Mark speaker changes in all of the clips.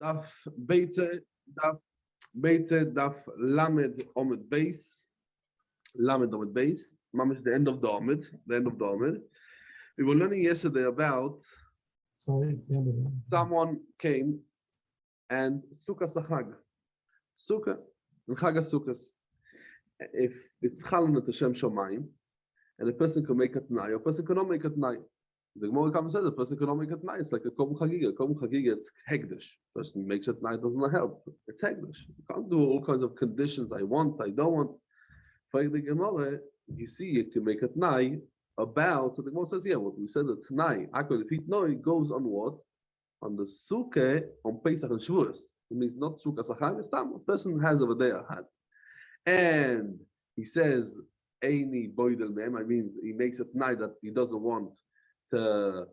Speaker 1: Daf Beitza, Daf Lamed Omid Base, Lamed Omid Base. Mamish the end of the Omid, the end of the Omid. We were learning yesterday about someone came and Sukkah Sachag. Sukkah, and Chag Sukkahs. If it's Chalan at Hashem Shomayim, and a person can make a Tnai, a person cannot make a Tnai. The Gemara comes and says a person cannot make a Tnai. It's like a Kom Chagiga. Kom Chagiga, it's Hegdish. Person makes a Tnai, doesn't help. It's Hegdish. You can't do all kinds of conditions. I want, I don't want. For the Gemara, you see, you can make a Tnai about, so the Gemara says, yeah, what we said, the Tnai, if he no, it goes on what? On the Sukkah, on Pesach and Shavuos. It means not Sukkah Sachag, it's time. A person has over there had. And he says, Eini Boidel Mem, I mean, he makes a Tnai that he doesn't want to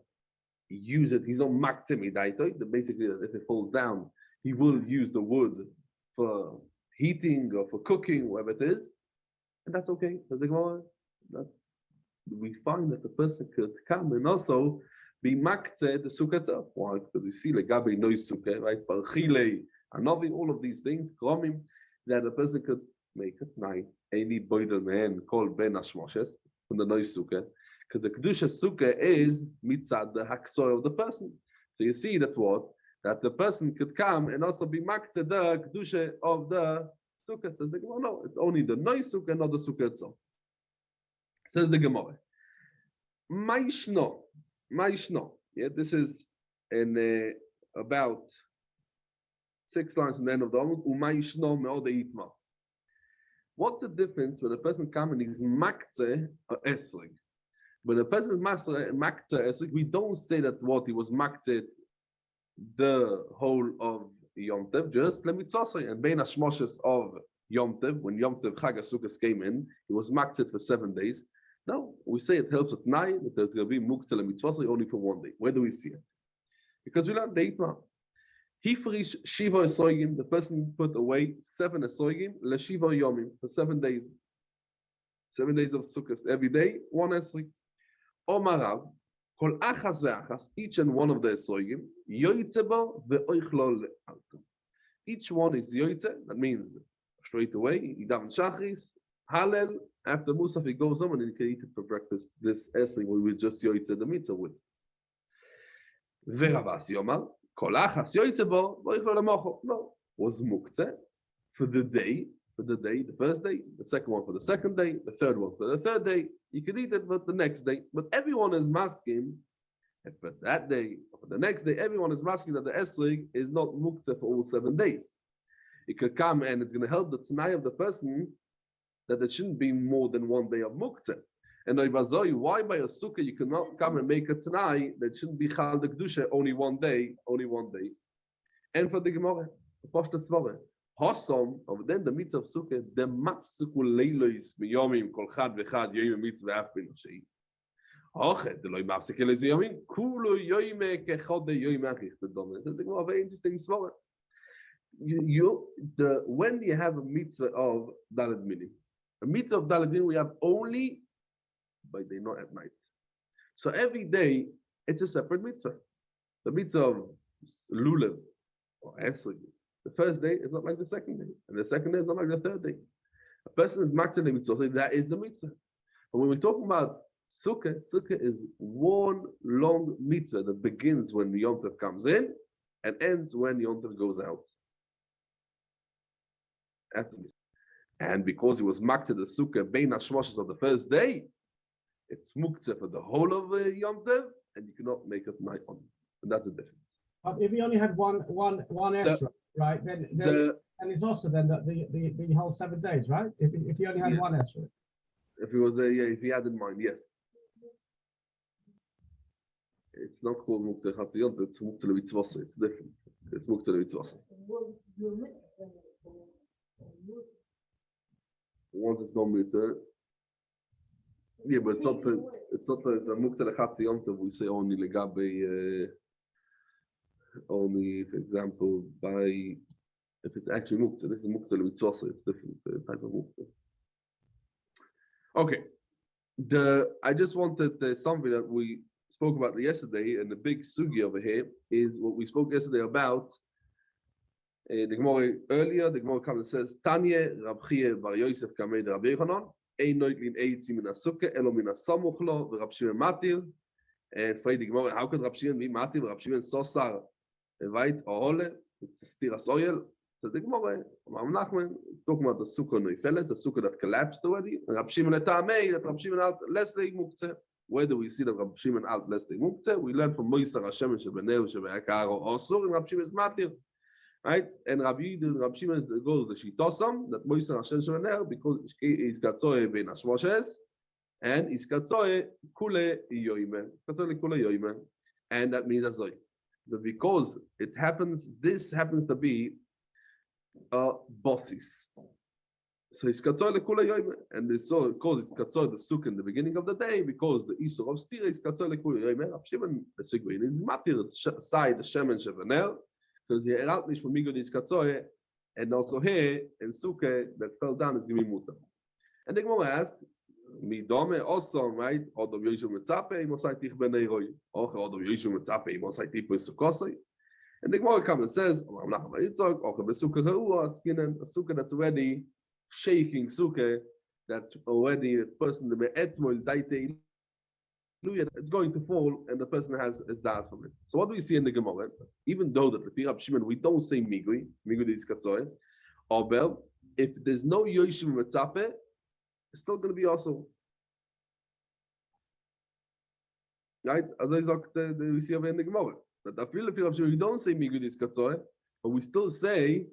Speaker 1: use it. He's not Maktim Idaito. Basically, if it falls down, he will use the wood for heating or for cooking, whatever it is. And that's okay. We find that the person could come and also be Makte the Sukkah itself. Why? Because we see Legabe no Sukkah, right? Parchile, Anovi, all of these things, Kromim, that a person could make it night. Any boydel man called Ben Ashmoshes from the Nois Sukkah. Because the Kedusha Sukkah is mitzad the haksoy of the person. So you see that what? That the person could come and also be makte the Kedusha of the Sukkah. Says the Gemara, no, it's only the Nois Sukkah, not the Sukkah itself. Says the Gemara. Maishno. Yeah, this is in about 6 lines from the end of the Amud. Umaishno me'ode itma. What's the difference when a person comes and he's makte or esrig? When a person is makte esrig, we don't say that what he was makte the whole of Yom Tov, just let me say, and bein hashmoshes of Yom Tov, when Yom Tov Chag HaSukkos came in, he was makte for 7 days. No, we say it helps at night, that there's going to be muktzah mitzvah only for 1 day. Where do we see it? Because we learn the Itma. He frish shiva esoigim, the person put away 7 esoigim, le shiva yomim, for 7 days. 7 days of sukkahs. Every day, 1 esrig. Omarav, kol achas ve'achas, each and one of the esoigim, yoitzeba ve'oichlol altum. Each one is yoitze, that means straight away, idam shachris, Hallel, after Musaf, he goes home and he can eat it for breakfast. This essay we will just yoitze the mitzvah with. Ve'ravas yomar, kolachas yoitze bo, no, was muktzeh for the day, the first day, the second one for the second day, the third one for the third day. You can eat it for the next day, but everyone is masking, and for that day, for the next day, everyone is masking that the esrig is not muktzeh for all 7 days. It could come and it's going to help the tanai of the person that there shouldn't be more than 1 day of muktzeh. And why by a sukkah you cannot come and make a tanai that shouldn't be chal the kedusha only 1 day, And for the Gemara, the Pashta Svara, Hosom, of then the mitzvah of sukkah, the mapsukul leilois miyomim kol chad vechad yoyim mitzvah afin shei. Hochet the loy mapsukul leilois miyomim kulu yoyim kechod yoyim achich the dominant. The Gemara very interesting Svara. When you have a mitzvah of Daled Minim, a mitzvah of Daled Minim we have only by day, not at night. So every day it's a separate mitzvah. The mitzvah of Lulav or Esrig, the first day is not like the second day, and the second day is not like the third day. A person is makzeh the mitzvah, so that is the mitzvah. But when we're talking about Sukkah is one long mitzvah that begins when the Yom Tov comes in and ends when Yom Tov goes out. And because he was makzeh the sukkah bein hashmoshes of the first day, it's muktzeh for the whole of Yom Tov, and you cannot make it night on. And that's the difference.
Speaker 2: But if he only had one esrog, right? Then and it's also then the whole 7 days, right? If he only had one esrog.
Speaker 1: If he was there, if he had in mind, yes. It's not called muktzeh chatziyot, it's muktzeh levitzvose. It's different. It's muktzeh levitzvose. Once it's not mutter, yeah, but it's not the muktzeh lechatziyot. We say only legabe, only, for example, by if it's actually muktzeh. This is muktzeh levitzvose. It's different type of muktzeh. Okay, I just wanted something that we spoke about yesterday, and the big sugi over here is what we spoke yesterday about The Gemara earlier, the Gemara comes and says, Tanya, Rab Chia bar Yosef kamei de Rabbi Yochanan, ein noitlin eitzi min hasukkah, elo min hasamuch lo, Rab Shimon matir. And for the Gemara, how could Rab Shimon be matir? Rab Shimon sosar, right, ohole, it's stiras oil. So the Gemara, Mam Nachman, it's talking about the sukkah noifeles, the sukkah that collapsed already. Rab Shimon etamei, that Rab Shimon out less leig muktzeh. Where do we see that Rab Shimon out less leig muktzeh? We learn from Moisar Hashem shebeneu shebe'akaro osur, and Rab Shimon is matir. Right? And Rab Shimon goes the Shitosam, that Moisar Hashem shebeneu, because he's katzoe ben hashmoshes, and he's katzoe kule yoyme. Katzoe kule yoyme. And that means azoy. Because it happens, this happens to be bosses. So it's katzor lekula yoyme, and this so because it's katzor the sukkah in the beginning of the day, because the isur of stira is katzor lekula yoyme. Rab Shimon the sigrin is matir side the shemen shevener, because he eralt nicht from migod is katzor, and also here in sukkah that fell down is giving muta. And the Gemara asked, mi dome also right? Odom yishu mitzape imosai tich benei roy, or odom yishu mitzape imosai tich besukosai. And the Gemara comes and says, a sukkah that's already shaking sukkah, that already the person it's going to fall, and the person has that from it. So what do we see in the Gemara? Even though that the Rab Shimon we don't say migui is katzoy, or if there's no yoshim mitzape, it's still going to be also. Right? As I said, we see over in the Gemara. That I feel if we don't say migud is katzoy, but we still say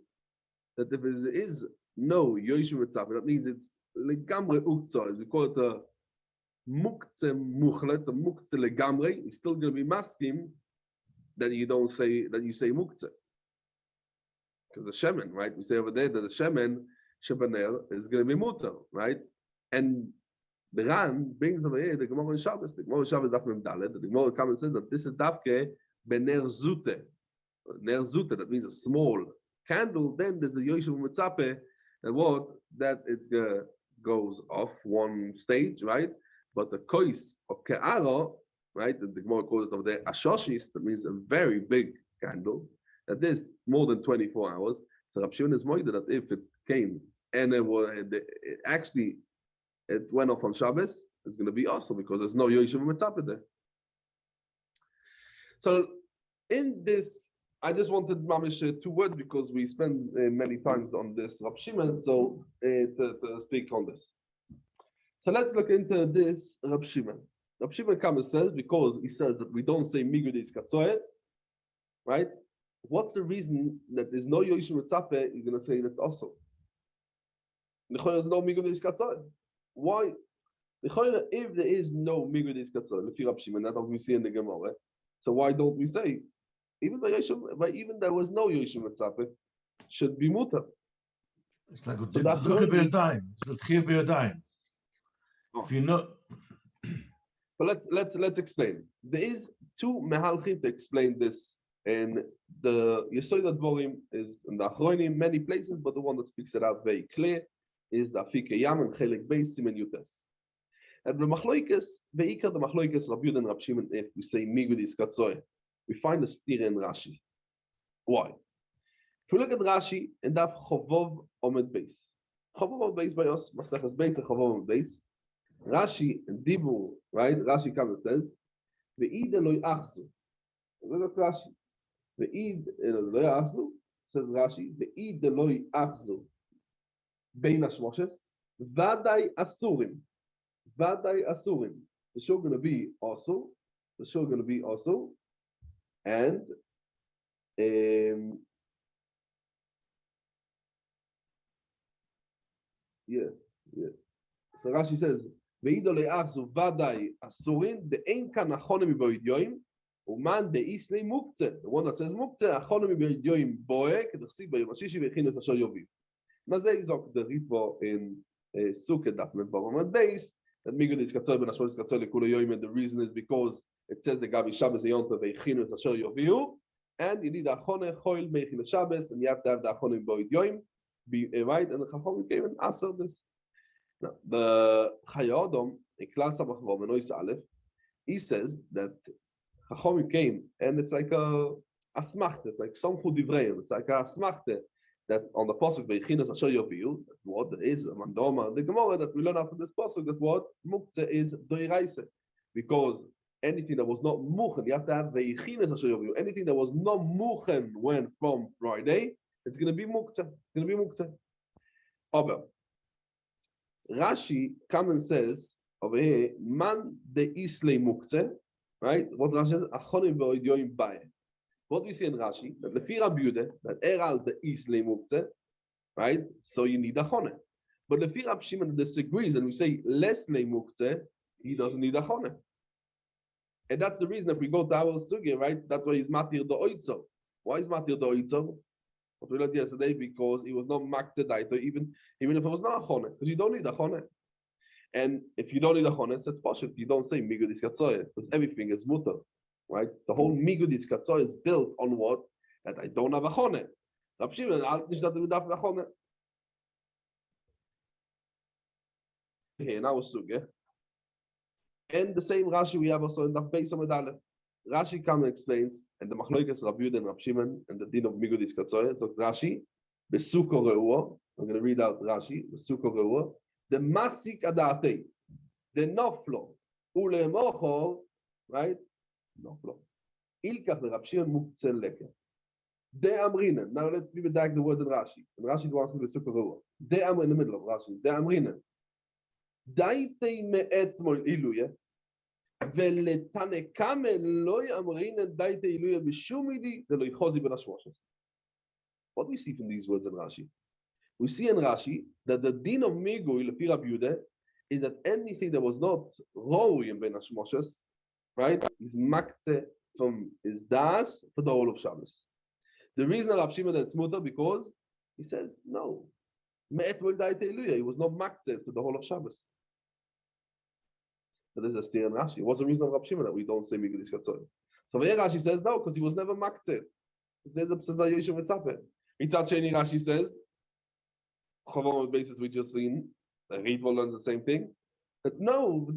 Speaker 1: that if there is no yoshim mitzvah, that means it's legamre uktzah. We call it a muktzeh muchlet, a muktzeh legamre. It's still going to be maskim that you don't say that you say muktzeh, because the shemen, right? We say over there that the shemen shebanel is going to be mutter, right? And the Ran brings over here the Gemara in Shabbos. The Gemara in Shabbos daf mem dalet. The Gemara comes and says that this is dafke bener zute. Ner zute, that means a small candle. Then there's the yoshim mitzape, and what that it goes off one stage, right? But the kois of ke'aro, right? And the Gemara calls it over there ashoshis. That means a very big candle. That is more than 24 hours. So Rab Shimon is moide that if it came and it went off on Shabbos, it's going to be awesome because there's no yoshim mitzape there. So in this, I just wanted mamish 2 words because we spend many times on this Rab Shimon, so to speak on this. So let's look into this Rab Shimon. Rab Shimon comes and says, because he says that we don't say migud is katzoy, right? What's the reason that there's no yoshim mitzape? You're going to say that's also. There's no migud is katzoy. Why? If there is no migud is katzoy, look at Rab Shimon, that's what we see in the Gemara. So why don't we say, even there was no yoshim mitzape, should be mutar?
Speaker 3: It's like a time. If you know.
Speaker 1: But let's explain. There is 2 mehalchim to explain this, and the Yesod Advorim is in the Achronim many places, but the one that speaks it out very clear is the Afike Yam and Chelik Beis Simen Yutes. And the Machloikes, Veikar the Machloikes Rab Yudan and Rab Shimon, if we say migud is katzoy, we find a steer in Rashi. Why? If we look at Rashi, in Daf Chovov Omed Beis. Chovov Omed Beis by us, Masechet Beitza Chovov Omed Beis. Rashi and Dibur, right? Rashi comes and says, Ve'id Eloi Achzu. Look at Rashi. Ve'id Eloi Achzu, says Rashi, Ve'id Eloi Achzu. Bein Hashmoshes, Vadai Asurim. Vadai Asurim. The show going to be also. The show going to be also. And So Rashi says, "Veidole achzu vadai asurin the ein kan achonim b'yodyoim uman deisle muktzeh." The one that says muktzeh achonim b'yodyoim boe kedachsi b'yom v'echinu et asher yoviv. Now there is the ritvo in Sukkah daf mem b'amad beis that migud is katzoy ben hashmos katzoy lekula yoyim, and the reason is because it says the gabi Shabbos yontav v'echinu et asher yoviv, and you need achone choil meichin Shabbos, and you have to have the achonim b'yodyoim be right, and the chacham came and answered this. Now, the Chayodom in class of Menois Aleph, he says that Chacham came, and it's like a asmachte, like Somchu Divrei. It's like a asmachte that on the pasuk Veichinas Asher Yoviu, what there is a mandoma, the Gemara that we learn after this pasuk that what muktzeh is doiraise, because anything that was not muchen, you have to have Veichinas Asher Yoviu. Anything that was not muchen when from Friday, it's going to be muktzeh. It's going to be muktzeh. Aber Rashi comes and says over here, man de islay muktzeh, right? What Rashi says, achonim ve'odyoim bae. What we see in Rashi, that lefi Rabbi Yehuda, that eral de islay muktzeh, right? So you need a chone. But lefi Rabbi Shimon disagrees, and we say less le muktzeh, he doesn't need a chone. And that's the reason if we go to our sugya, right? That's why he's matir the oitzo. Why is matir the oitzo? What we learned yesterday, because he was not maktzeh daito, even if it was not a chone, because you don't need a chone. And if you don't need a chones, it's possible. You don't say migudis katzoy, because everything is mutter, right? The whole migudis katzoy is built on what? That I don't have a chone. Rabbi Shimon, here now suge. And the same Rashi we have also in the Beitza Medalef. Rashi comes and explains, and the machloikas Rabbi Yehuda and Rabbi Shimon and the din of migudis katzoy. So Rashi, besuko reuo. I'm going to read out Rashi, besuko reuo. The masik adate, the noflo, ulemocho, right? Noflo. Ilkach the Rabbi Shimon muktzeh leker. De amrina. Now let's leave it back the words in Rashi. And Rashi wants to be super rua. De amrina in the middle of Rashi. De amrina. Daite me'et mol iluya. Veletane kame loy amrina daite iluya b'shumidi de loy chozi ben hashmoshes. What do we see from these words in Rashi? We see in Rashi that the din of Migui, lefi Rabbi Yehuda, is that anything that was not Roi in Ben Hashmoshes, right, is makte from his das for the whole of Shabbos. The reason Rabbi Shimon that's mutter because he says no, me'et will die te'iluya. He was not makte for the whole of Shabbos. But there's a steer in Rashi. What's the reason of Rabbi Shimon that we don't say Migui Diskatzoi? So here Rashi says no, because he was never makte. There's a psezah yeshiv mitzape. Mitzad sheni Rashi says. Chavon basis we just seen, the Ritva learns the same thing. But no,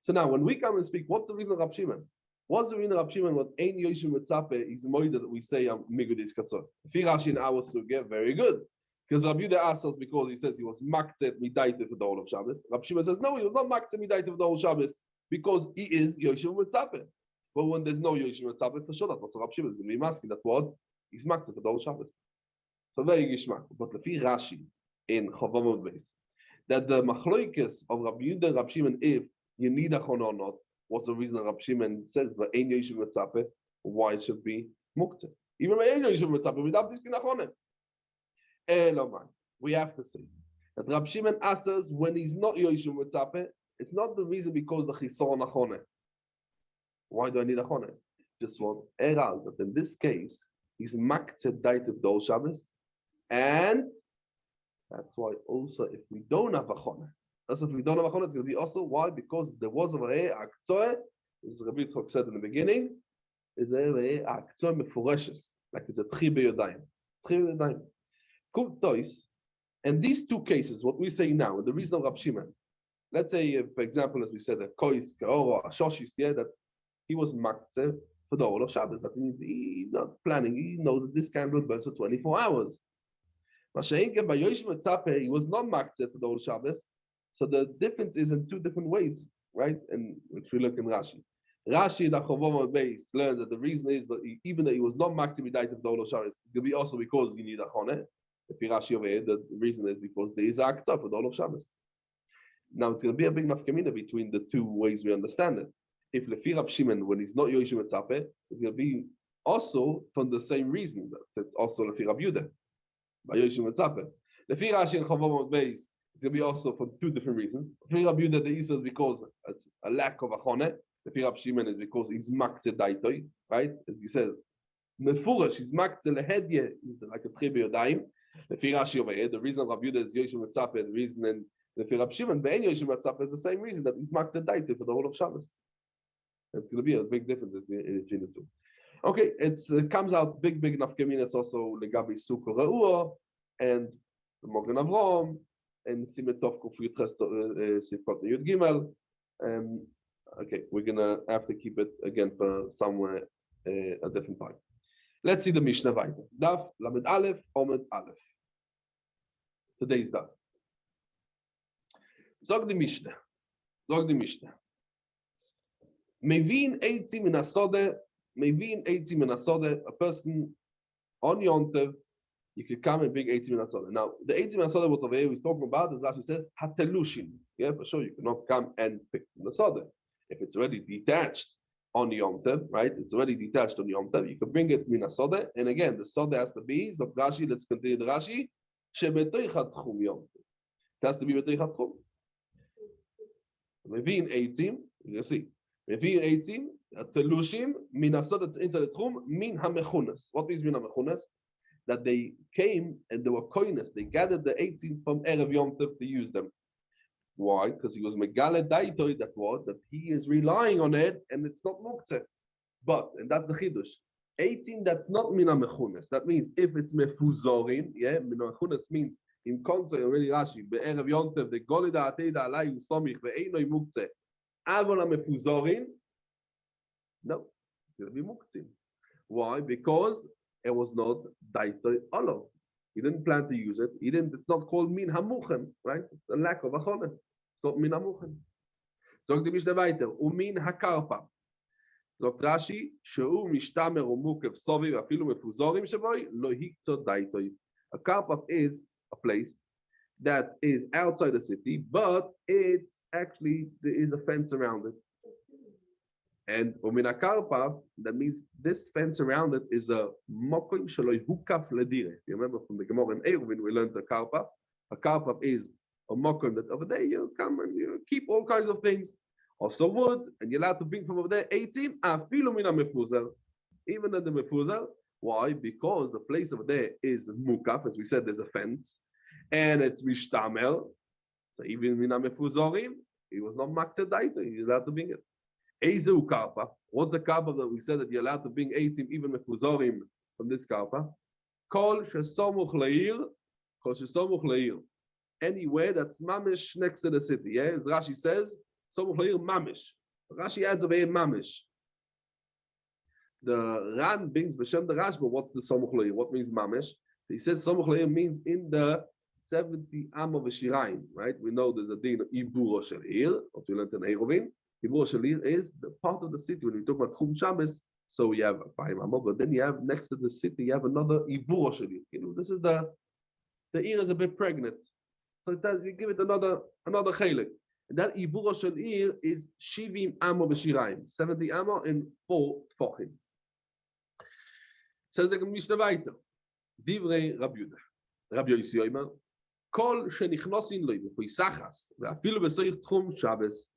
Speaker 1: so now when we come and speak, what's the reason of Rabbi Shimon? What's the reason of Rabbi Shimon? What Ein Yoshim Mitzape is moida that we say Migudis Katzor. If Rashi in our sugya, very good. Because Rabbi Yehuda asks us because he says he was maktzet midaita for the whole of Shabbos. Rabbi Shimon says no, he was not maktzet midaita for the whole Shabbos because he is Yoshim Mitzape. But when there's no Yoshim Mitzape, for sure that's what Rabbi Shimon is going to be asking. That what he's maktzet for the whole Shabbos. So very gishmak. But lefi Rashi in Chavamot Beis that the machloikes of Rabbi Yehuda and Rabbi Shimon, if you need a chon or not, what's the reason that Rabbi Shimon says but ein yoshiv mitzape, why it should be muktzeh? Even when ein yoshiv mitzape, without this kinachone. Eloman, we have to say that Rabbi Shimon asks when he's not yoshiv mitzape, it's not the reason because the chisor nachone. Why do I need a chone? Just one eral that in this case he's maktzeh daitiv dol Shabbos. And that's why also if we don't have a chona, it's going to be also why? Because there was a akzoe, as Rabbi Yitzchok said in the beginning, is a akzoe mefureshes, like it's a tri beyodayim. And these two cases, what we say now, the reason of Rabbi Shimon, let's say, for example, as we said, a kois, or a shoshis, yeah, that he was maktzeh for the whole of Shabbos. That means he's not planning. He knows that this candle burns for 24 hours. He was not maktzeh for the whole Shabbos. So the difference is in two different ways, right? And if we look in Rashi, the Chavamot Beis learned that the reason is that even though he was not maktzeh midayit for the whole of Shabbos, it's going to be also because you need a choneh. If you Rashi over here, the reason is because there is a aktzah for the whole of Shabbos. Now it's going to be a big nafkamina between the two ways we understand it. If lefi Rabbi Shimon, when he's not Yoshim Mitzape, it's going to be also from the same reason that it's also lefi Rabbi Yehuda by Yoshim Mitzape. Lefi Rashi and Chavamot Beis, it's going to be also for two different reasons. Lefi Rabbi Yehuda, the Isa is because it's a lack of a choneh. Lefi Rabbi Shimon is because he's maktzeh daitoi, right? As he says, mefurash, he's maktzeh lehedye, he's like a tri beyodayim. Lefi Rashi over here, the reason of Rabbi Yehuda is Yoshim Mitzape, the reason in lefi Rabbi Shimon, be'en Yoshim Mitzape is the same reason that he's maktzeh daitoi for the whole of Shabbos. It's going to be a big difference between the two. Okay, it comes out big nafkaminas also legabi sukkah ra'ua and the Mogen Avrom and Simetov Kuf Yud Ches Sifkat Yud Gimel. Okay, we're gonna have to keep it again for somewhere a different time. Let's see the Mishnah weiter. Daf Lamed Aleph Omed Aleph. Today's daf. Zog the Mishnah. Zog the Mishnah. Mevin eitzim in asode. Mevin eitzim in asode. A person on Yontev, you could come and bring eitzim in asode. Now, the eitzim in asode what over here is talking about is actually says hatelushim. Yeah, for sure, you cannot come and pick from the asode. If it's already detached on Yom Tov, right? It's already detached on Yom Tov. You can bring it min asode, and again, the sode has to be. So Rashi, let's continue the Rashi. Shebetoichat chum Yom Tov. It has to be betoichat chum. Mevin eitzim, you see. Mevin eitzim, telushim min asode into the chum min hamechunas. What means min hamechunas? That they came and they were koines. They gathered the eitzim from erev Yom Tov to use them. Why? Because he was megale daitori, that was that he is relying on it and it's not muktzeh. But, and that's the chidush, 18 that's not mina mechunes. That means if it's mefuzorin, yeah, mina mechunes means in concert already Rashi be'erev yontev the golida ateda alai usomich ve'einoi muktzeh avola mefuzorin. No, it's going to be muktzeh. Why? Because it was not daitori olo. He didn't plan to use it. He didn't. It's not called min hamuchem, right? It's a lack of achonet. It's not min hamuchem. Sagt die Mishnah weiter. Umin hakarpa. Sagt Rashi, sheu mishtamer umukev soviv afilu mefuzorim shevoi lo hiktzot daitoi. A karpa is a place that is outside the city, but it's actually there is a fence around it. And umina karpa, that means this fence around it is a mokim shaloi hukaf ledire. You remember from the Gemara in Eruvin, we learned the karpa. A karpa is a mokim that over there you come and you keep all kinds of things. Also wood, and you're allowed to bring from over there 18 afilu mina mefuzar. Even at the mefuzar. Why? Because the place over there is mukaf, as we said, there's a fence, and it's mishtamel. So even mina mefuzarim, he was not maktedaita, he's allowed to bring it. Ezu karpa. What's the karpa that we said that you're allowed to bring 18 even mefuzarim from this karpa? Kol shesomuch leir, kol shesomuch leir. Anywhere that's mamish next to the city. Yeah, as Rashi says, somuch leir mamish. Rashi adds over here mamish. The Ran brings B'Shem the Rashba. What's the somuch leir? What means mamish? He says somuch leir means in the 70 am of Shiraim. Right? We know there's a din of iburo shel ir. What we learned in Eruvin. Iburo shel ir is the part of the city when we talk about Chum Shabbos. So you have a 5 amo, but then you have next to the city you have another iburo shel ir. You know, this is the ir is a bit pregnant, so it does, you give it another chelik. And that iburo shel ir is shivim amo v'shiraim, 70 amo in 4 tfochim. Says the Mishnah weiter. Divrei Rabbi Yehuda. Rabbi Yossi Yomer. Kol shenichnosin lo b'poisachas ve'afilu b'soich tchum Shabbos.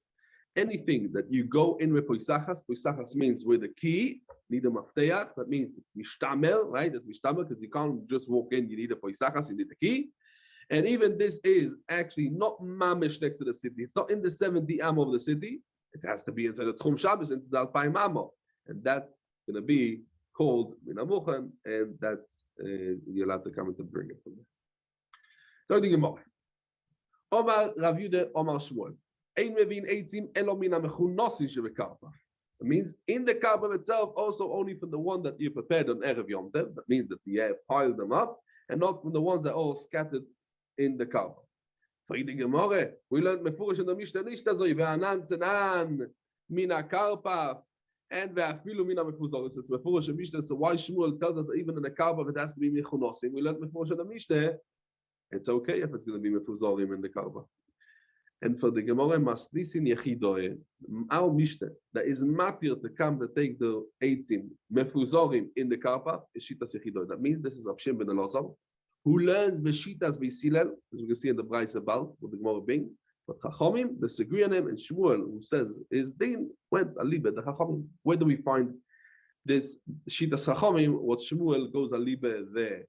Speaker 1: Anything that you go in with poisachas means with a key, need a mafteach. That means it's mishtamel, right? It's mishtamel because you can't just walk in. You need a poisachas, you need a key. And even this is actually not mamish next to the city. It's not in the 70 amo of the city. It has to be inside the tchum Shabbos, into the alpayim amo, and that's going to be called minamuchan, and that's you're allowed to come and to bring it from there. So the Gemara. Omar Rav Yehuda, Omar Shmuel. Ein mevin eitzim elo mina mechunosin shebekarpa. It means in the karpa itself, also only from the one that you prepared on erev Yom Tov. That means that you piled them up, and not from the ones that are all scattered in the karpa. So in the Gemara, we learned mefurish in the Mishnah Nishta zoi ve'anan tzenan mina karpa. And ve'afilu mina mefuzar. It's mefurish in Mishnah. So why Shmuel tells us that even in the karpa it has to be mechunosim? We learned mefurish in the Mishnah. It's okay if it's going to be mefuzarim in the karpa. And for the Gemara, masnisin yechidoe, our Mishnah that is matir to come to take the eitzim mefuzarim in the karpa is shitas yechidoe. That means this is Avshim ben Elazar, who learns beshitas beisilel, as we can see in the Beitza about what the Gemara brings. But Chachamim, the Segrianim, and Shmuel, who says his din went alibe the Chachamim. Where do we find this shitas Chachamim? What Shmuel goes alibe the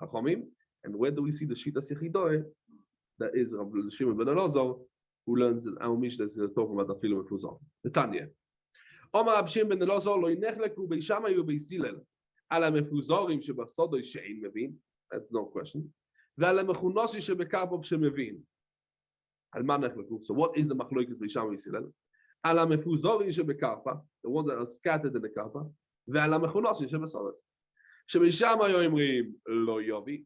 Speaker 1: Chachamim, and where do we see the shitas yechidoe? That is Rav Shimon ben Elazar, who learns that our Mishnah is going to talk about the filu mefuzar. The Tanya. Omar Rav Shimon ben Elazar lo yinechleku beishamai u'beisilel ala mefuzarim shebasodoi she'ein mevin. That's no question. Ve'ala mechunosi shebekarpov shemevin. Al ma nechleku. So what is the machloikes beishamai u'beisilel? על המפוזורים שבקרפה, the ones that are scattered in the karpa, ועל המכונוסים שבסולת. שבשם היו אומרים לא יובי.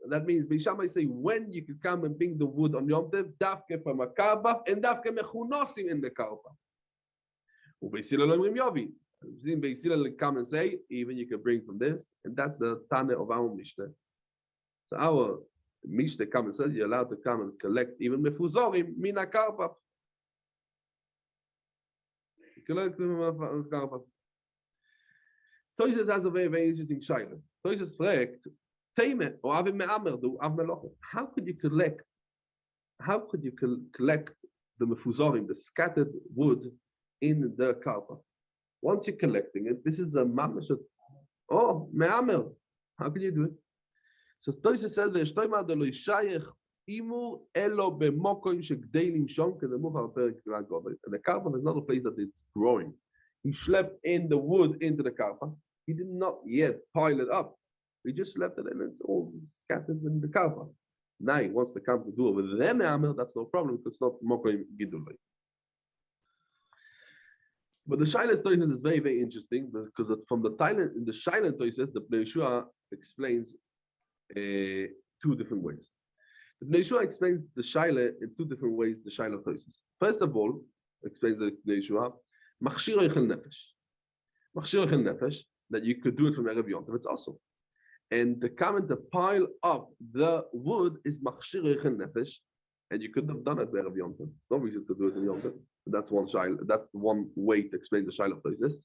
Speaker 1: That means בשם say when you can come and bring the wood on Yom Tov, דווקא from a karpa, and דווקא מכונוסים in the karpa. ובסילה לא אומרים יובי. Basically come and say, even you can bring from this, and that's the Tana of our Mishnah. So our Mishnah come and says you're allowed to come and collect even mefuzorim mina karpa. Collect karpa. Toises has a very, very interesting shaila. Toises fragt, Teime or Avim Me'amer du Av Meloch. How could you collect the mefuzorim, the scattered wood in the karpa? Once you're collecting it, this is a mamash. Oh, me'amer. How can you do it? So Tosis says, "Ve'shtoimar de lo yishayich imur elo b'mokoim shegdeilim shon kedemuf ha'perek l'agod." And the karpa is not a place that it's growing. He schlepped in the wood into the karpa. He did not yet pile it up. He just left it, and it's all scattered in the karpa. Now he wants to come to do it with them me'amer. That's no problem because it's not mokoim gidulei. But the Shaila Toises is very, very interesting because from the Thailand in the Shaila Toises, the Bnei Yeshua explains two different ways. The Bnei Yeshua explains the Shaila in two different ways. The Shaila Toises. First of all, explains the Bnei Yeshua, Machshir Eichel Nefesh. Machshir Eichel Nefesh, that you could do it from Erev Yom Tov. It's also. And the comment to pile up the wood is Machshir Eichel Nefesh, and you could have done it Erev Yom Tov. There's no reason to do it in Yom Tov. That's one shaila. That's one way to explain the shaila of Tosis.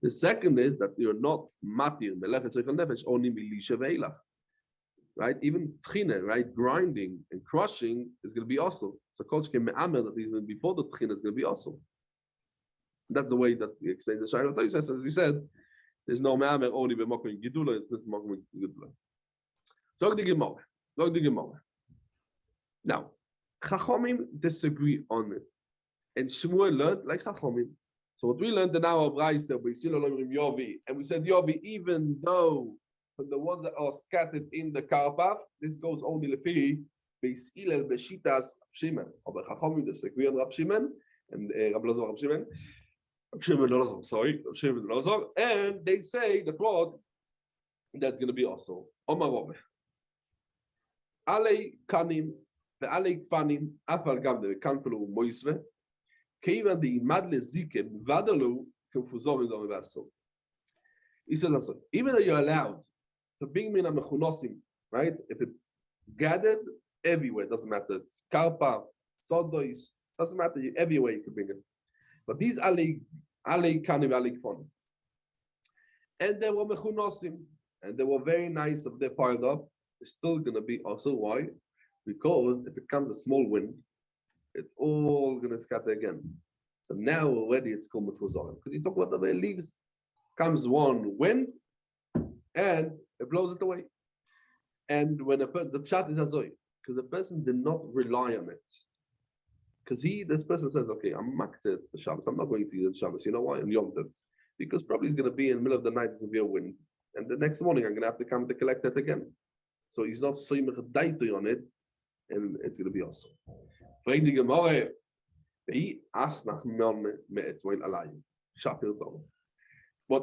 Speaker 1: The second is that you're not matir melechet seichel nefesh only milisha veilach, right? Even tchina, right? Grinding and crushing is going to be also. So kolshke me'amer that even before the tchina is going to be also. That's the way that we explain the shaila of Tosis. As we said, there's no me'amer only b'mokum gidula. It's not mokum gidula. Zog the Gemara. Now, Chachomim disagree on it. And Shmuel learned like Chachomim. So what we learned in our Beitza, and we said Yovi, even though from the ones that are scattered in the karpa, this goes only lefi Beis Hillel Beshitas Shimon. But Chachomim disagree on Rab Shimon and Rab Lazar Rab Shimon. Rab Shimon Lazar, and they say the quote that's going to be also Omar Rabbe. Alei kanim ve'alei kfanim afal gam de kanfelu moisve. He says also, even though you're allowed to bring mina mechunosim, right? If it's gathered everywhere, doesn't matter. It's karpa, sodois, doesn't matter. Everywhere you can bring it. But these alei kanim alei kfanim, and they were mechunosim, and they were very nice. If they're piled up, it's still going to be also why? Because if it comes a small wind, it's all going to scatter again. So now already it's called Mutfuzorim. Because you talk about the way it leaves, comes one wind, and it blows it away. And when the pshat is azoi, because the person did not rely on it. Because this person says, okay, I'm makted the Shabbos. I'm not going to use the Shabbos. You know why? In Yom Tov. Because probably it's going to be in the middle of the night, it's going to be a wind. And the next morning, I'm going to have to come to collect it again. So he's not so daitoi on it, and it's going to be awesome. What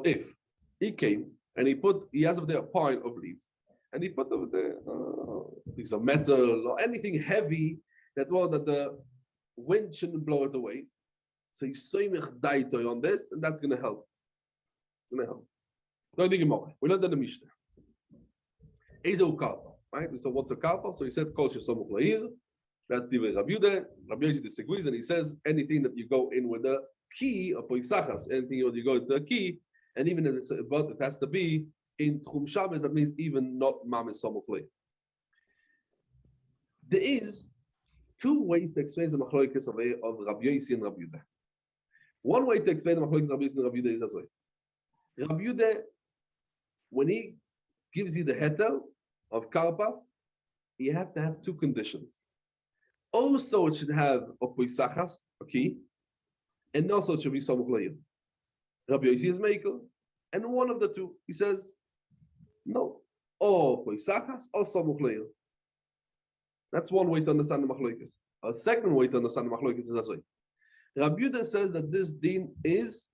Speaker 1: if he came and he has over there a pile of leaves, and he put over there a piece of metal or anything heavy that the wind shouldn't blow it away. So he's soymich daitoi on this, and that's going to help. We learned in the Mishnah. Ezo karpa, right? So what's a karpa? So he said kol shesomuch la'ir. That's the Rabbi Yehuda. Rabbi Yehuda disagrees, and he says anything that you go in with a key or poisachas, anything you go into a key, and even if but it has to be in Tchum Shabbos, that means even not mamis somuch. There is two ways to explain the machlokes of Rabbi Yossi and Rabbi Yehuda. One way to explain the machlokes of Rabbi Yossi and Rabbi Yehuda is as well. Rabbi Yehuda, when he gives you the heter of karpa, you have to have two conditions. Also, it should have a poisachas, a key, and also it should be samuch la'ir. Rabbi Yossi is meikol, and one of the two, he says, no, or poisachas or samuch la'ir. That's one way to understand the machlokes. A second way to understand the machlokes is as well. Rabbi Yehuda says that this din is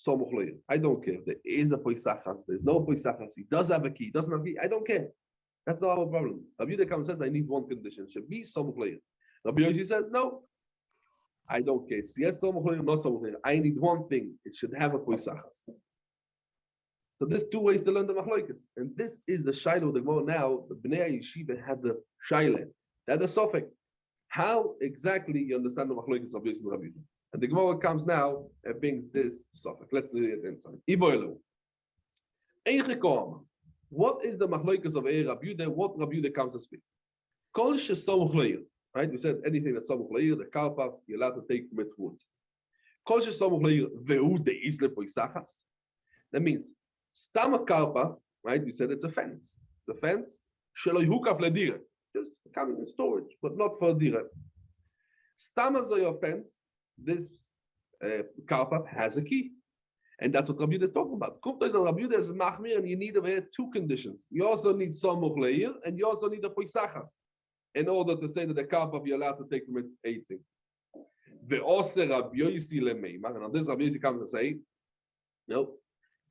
Speaker 1: Somuch Leir. I don't care. There is a Poisachas. There's no Poisachas. He does have a key. He doesn't have a key. I don't care. That's not our problem. Rabbi Yehuda comes and says, I need one condition. It should be Somuch Leir. Rabbi Yossi says, no. I don't care. So yes, Somuch Leir, not Somuch Leir. I need one thing. It should have a Poisachas. So there's two ways to learn the Machloikas. And this is the Shiloh of the Gemara now. The Bnei Yeshiva had the Shiloh. They had the Sophic. How exactly you understand the Machloikas of Yossi and Rabbi Yehuda? And the Gemara comes now and brings this Sophic. Let's read it inside. Iboilu. What is the Machloikas of Rabbi Yehuda? What Rabbi Yehuda comes to speak? Kol shesomuch leir. Right? We said anything that's somuch leir, the karpa, you're allowed to take from it wood. Kol shesomuch leir ve'u de'izle poisachas. That means stama karpa, right? We said it's a fence. It's a fence. Shelo yhukaf ledire. Just coming in storage, but not for dira. Stama zoy fence. This karpa has a key. And that's what Rabbi Yehuda is talking about. Rabbi Yehuda is machmir, and you need over here two conditions. You also need somuch leir, and you also need a poisachas, in order to say that the karpa you're allowed to take from it 18. Ve'oser Rabbi Yossi lemeimar, and on this Rabbi Yossi comes to say, no,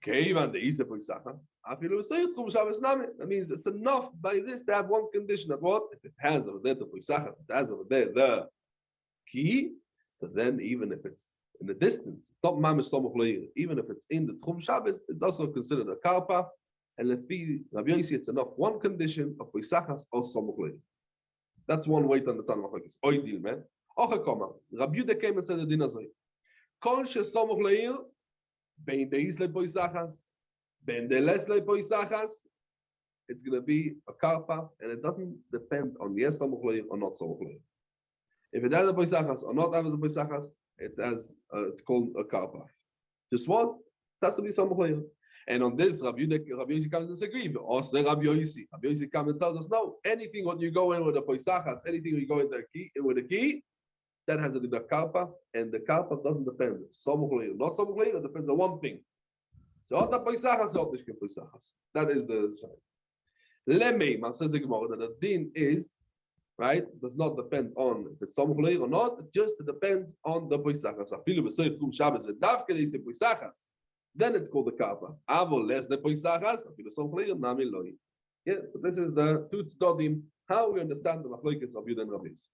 Speaker 1: keivan de'isa poisachas, afilu v'sayut kum shabbos name. That means it's enough by this to have one condition. That what? If it has over there the poisachas, it has over there the key, so then even if it's in the distance, it's not mamish somuch leir. Even if it's in the Tchum Shabbos, it's also considered a karpa. And lefi Rabbi Yossi, it's enough one condition of poisachas or somuch leir. That's one way to understand machlokes. Oidil, man. Ochakoma. Rabbi Yehuda came and said the din azay. Kol shesomuch leir, bein deis le poisachas, bein deles le poisachas. It's going to be a karpa, and it doesn't depend on yes somuch leir or not somuch leir. If it has a poisachas or not has a poisachas, it has it's called a karpa. Just what? It has to be somuch leir. And on this, Rabbi Yossi comes and disagrees. Also, Rabbi Yossi comes and tells us, no, anything what you go in with a poisachas, anything you go in with a key, that has a karpa, and the karpa doesn't depend. Somuch leir, not somuch leir, it depends on one thing. So, not the poisachas, not the poisachas. That is the Lemeimar says the Gemara that the din is, right, does not depend on if it's somuch leir or not, it just depends on the poisachas. Afilu b'soif Tchum Shabbos, v'davke deis poisachas. Then it's called the karpa. Avo less the poisachas. Yeah, so this is the two tzodim, how we understand the machlokes of Yehuda and Rabbi Yossi.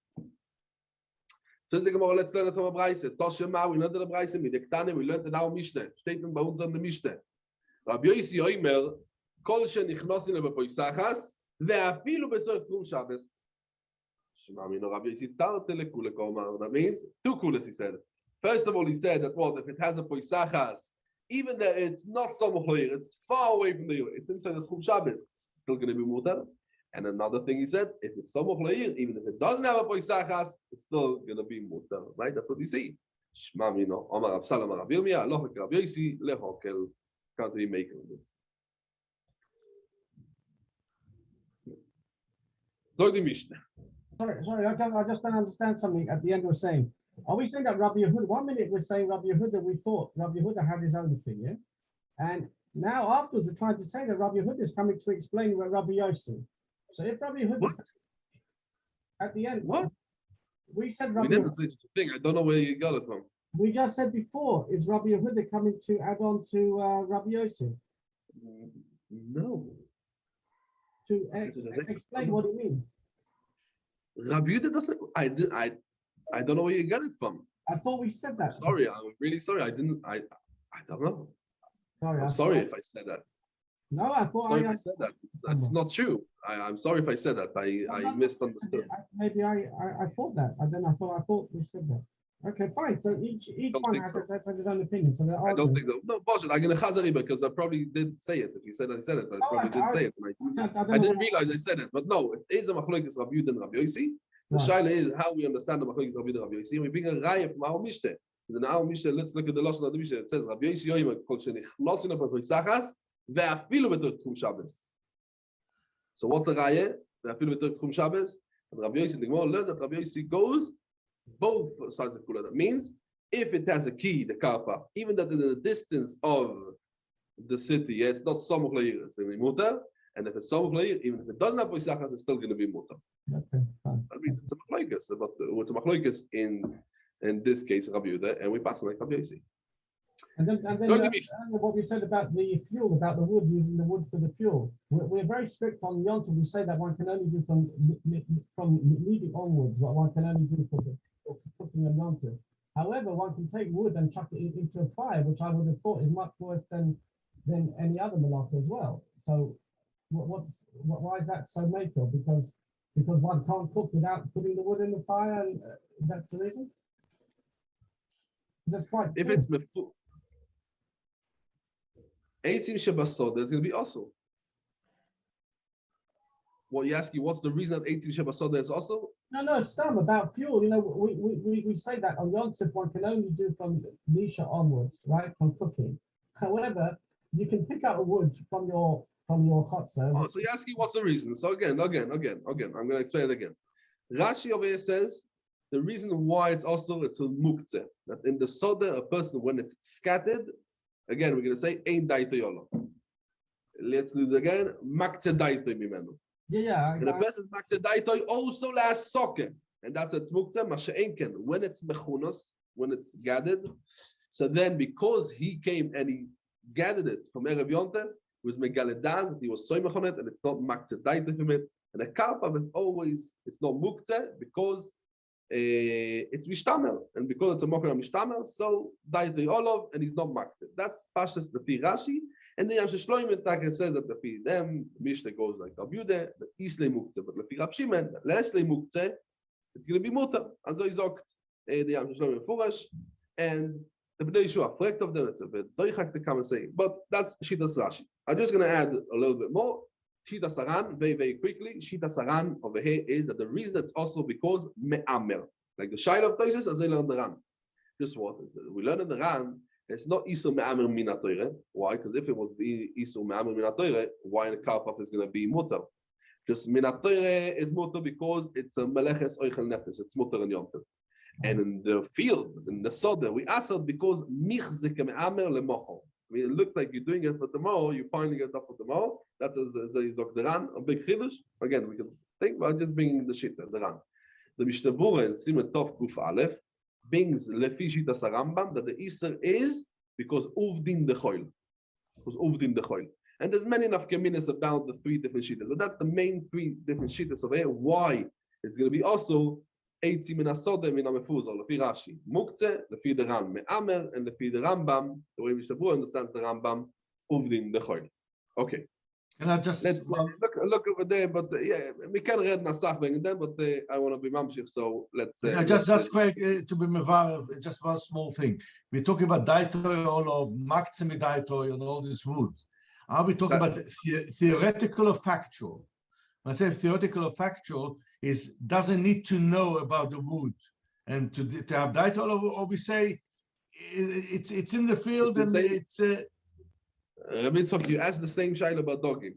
Speaker 1: Says the Gemara, let's learn it from a Beitza. Toshema, we learned in the Beitza, Midektane, we learned in our Mishnah. Statement by uns on the Mishnah. Rabbi Yossi Oimer, kol shenichnosin lepoisachas, ve'afilu b'soif Tchum Shabbos. Shema mino Rabbi Yossi tarte lekule komar. That means two kulas. He said. First of all, he said that what if it has a poisachas, even that it's not somuch leir, it's far away from the Yom, it's inside the Tchum Shabbos, it's still going to be mutar. And another thing he said, if it's somuch leir, even if it doesn't have a poisachas, it's still going to be mutar. Right? That's what we see. Shema mino, Omar Absalom, Rav Yirmiyah, Lohak Rav Yossi, Lehokel. Can't really make of this. Go to Mishnah.
Speaker 2: Sorry, I just don't understand something at the end we're saying. Are we saying that Rabbi Yehuda, 1 minute we're saying Rabbi Yehuda, we thought Rabbi Yehuda had his own opinion. And now afterwards we're trying to say that Rabbi Yehuda is coming to explain what Rabbi Yossi. So if Rabbi Yehuda at the end,
Speaker 1: what?
Speaker 2: We said
Speaker 1: Rabbi Yehuda. I don't know where you got it from.
Speaker 2: We just said before, is Rabbi Yehuda coming to add on to Rabbi Yossi?
Speaker 1: No.
Speaker 2: To explain what it means.
Speaker 1: Rabbi Yehuda doesn't. I don't know where you got it from.
Speaker 2: I thought we said that.
Speaker 1: Sorry, I'm really sorry. I don't know.
Speaker 2: Sorry,
Speaker 1: I'm sorry if I said that.
Speaker 2: No, I thought
Speaker 1: I said that. That's not true. I'm sorry if I said that. I misunderstood.
Speaker 2: Maybe I thought that. I thought we said that. Okay, fine. So each one has his own opinion. So
Speaker 1: I don't think so. No, bullshit. I'm gonna chazari because I probably did say it. If you said I said it, I probably did say it. I didn't realize I said it. But no, it is a machlokes Rabbi Yehuda and Rabbi Yossi. The shaila is how we understand the machlokes Rabbi Yehuda and Rabbi Yossi. We bring a raya from our Mishnah. In our Mishnah, let's look at the lashon of the Mishnah. It says Rabbi Yossi Yoyim kol shenichnosin lepoisachas ve'afilu b'torch Tchum Shabbos. So what's a raya? Ve'afilu b'torch Tchum Shabbos. And Rabbi Yossi, the Gemara learned that Rabbi Yossi goes both sides of kula. That means if it has a key, the karpa, even that in the distance of the city, yeah, it's not somuch leir, it's going to be mutar. And if it's somuch leir, even if it doesn't have poisachas, it's still going to be mutar.
Speaker 2: Okay, fine.
Speaker 1: That means it's a machlokes, but it's a machlokes in In this case, Rabbi Yehuda, and we pass like Rabbi Yossi.
Speaker 2: And then what we said about the fuel, about the wood, using the wood for the fuel. We're very strict on Yontif. We say that one can only do from leading onwards, what one can only do for cooking a Yontif. However, one can take wood and chuck it into a fire, which I would have thought is much worse than any other malach as well. So why is that so major? Because one can't cook without putting the wood in the fire, and that's the reason? That's quite
Speaker 1: If it's mefu, Eitzim Shebasoda, there's going to be also. Well, you ask you, what's the reason that Eitzim Shebasoda is also?
Speaker 2: No, it's dumb about fuel. You know, we say that on Yontif one can only do from Nisha onwards, right? From cooking. However, you can pick up a wood from your chutzah.
Speaker 1: Oh, so you ask you, what's the reason? So again, I'm going to explain it again. Rashi over here says the reason why it's also it's a muktzeh, that in the soda a person when it's scattered, again we're going to say ein daito yolo. Let's do it again. Maktzeh daito mimenu.
Speaker 2: Yeah.
Speaker 1: And the person maktzeh daito also last socket, and that's it's muktzeh masha'enken when it's mechunos, when it's gathered. So then because he came and he gathered it from Erev Yontif, it was megaledan, he was soymach on it, and it's not maktzeh daito from it. And a karpav is always, it's not muktzeh because it's mishtamer, and because it's a mokher mishtamer, so daito olov, and he's not maktzeh. That's pashas the Rashi, and the Yamshe Shloim Taka says that the them Mishnah goes like Rabbi Yehuda, the Isle muktzeh, but the Rav Shimon, the Lesle muktzeh, it's going to be mutter. Also he sagt the Yamshe Shloim Furash, and the Bnei Yeshua reflect of them. It's a bit doichak to come and say, but that's Shitas Rashi. I'm just going to add a little bit more. Shita Saran, very quickly. Shita Saran over here is that the reason it's also because me'amer, like the Shail of Toises, as they learn the Ran. Just what we learn in the Ran, it's not Isur me'amer mina Torah. Why? Because if it was Isur me'amer mina Torah, why in the Karpaf is going to be mutter? Just mina Torah is mutter because it's a meleches oichel nefesh. It's mutter and yontiv. And in the field, in the soda, we ask it because michzik me'amer lemochol. I mean, it looks like you're doing it for tomorrow, you're finding it up for tomorrow. That's a Ran, a big chiddush. Again, we can think about just bringing the shita, the Ran. The Mishnah Berurah in Siman Tov Kuf Aleph brings lefi shitas Rambam that the Iser is because uvdin dechoil. Because uvdin dechoil. And there's many nafkaminas about the three different shitas, but that's the main three different shitas over here. Why it's going to be also Eitzim min hasoda min hamefuzah, lefi Rashi, muktzeh, lefi the Ran me'amer, and lefi the Rambam, the way Mishnah Berurah understands the Rambam, uvdin dechoil. Okay.
Speaker 3: And I just
Speaker 1: let's look over there, but yeah, we can read Nasach and then, but I want to be mamshich, so let's.
Speaker 3: Just quick to be mevar, just one small thing. We're talking about daitoy, all of maksimi daitoy, and all this wood. Are we talking about theoretical or factual? When I say theoretical or factual, is doesn't need to know about the wood, and to have daitoy, or we say it's in the field and it's.
Speaker 1: Rabbi Tzok, you asked the same shaila about dogim.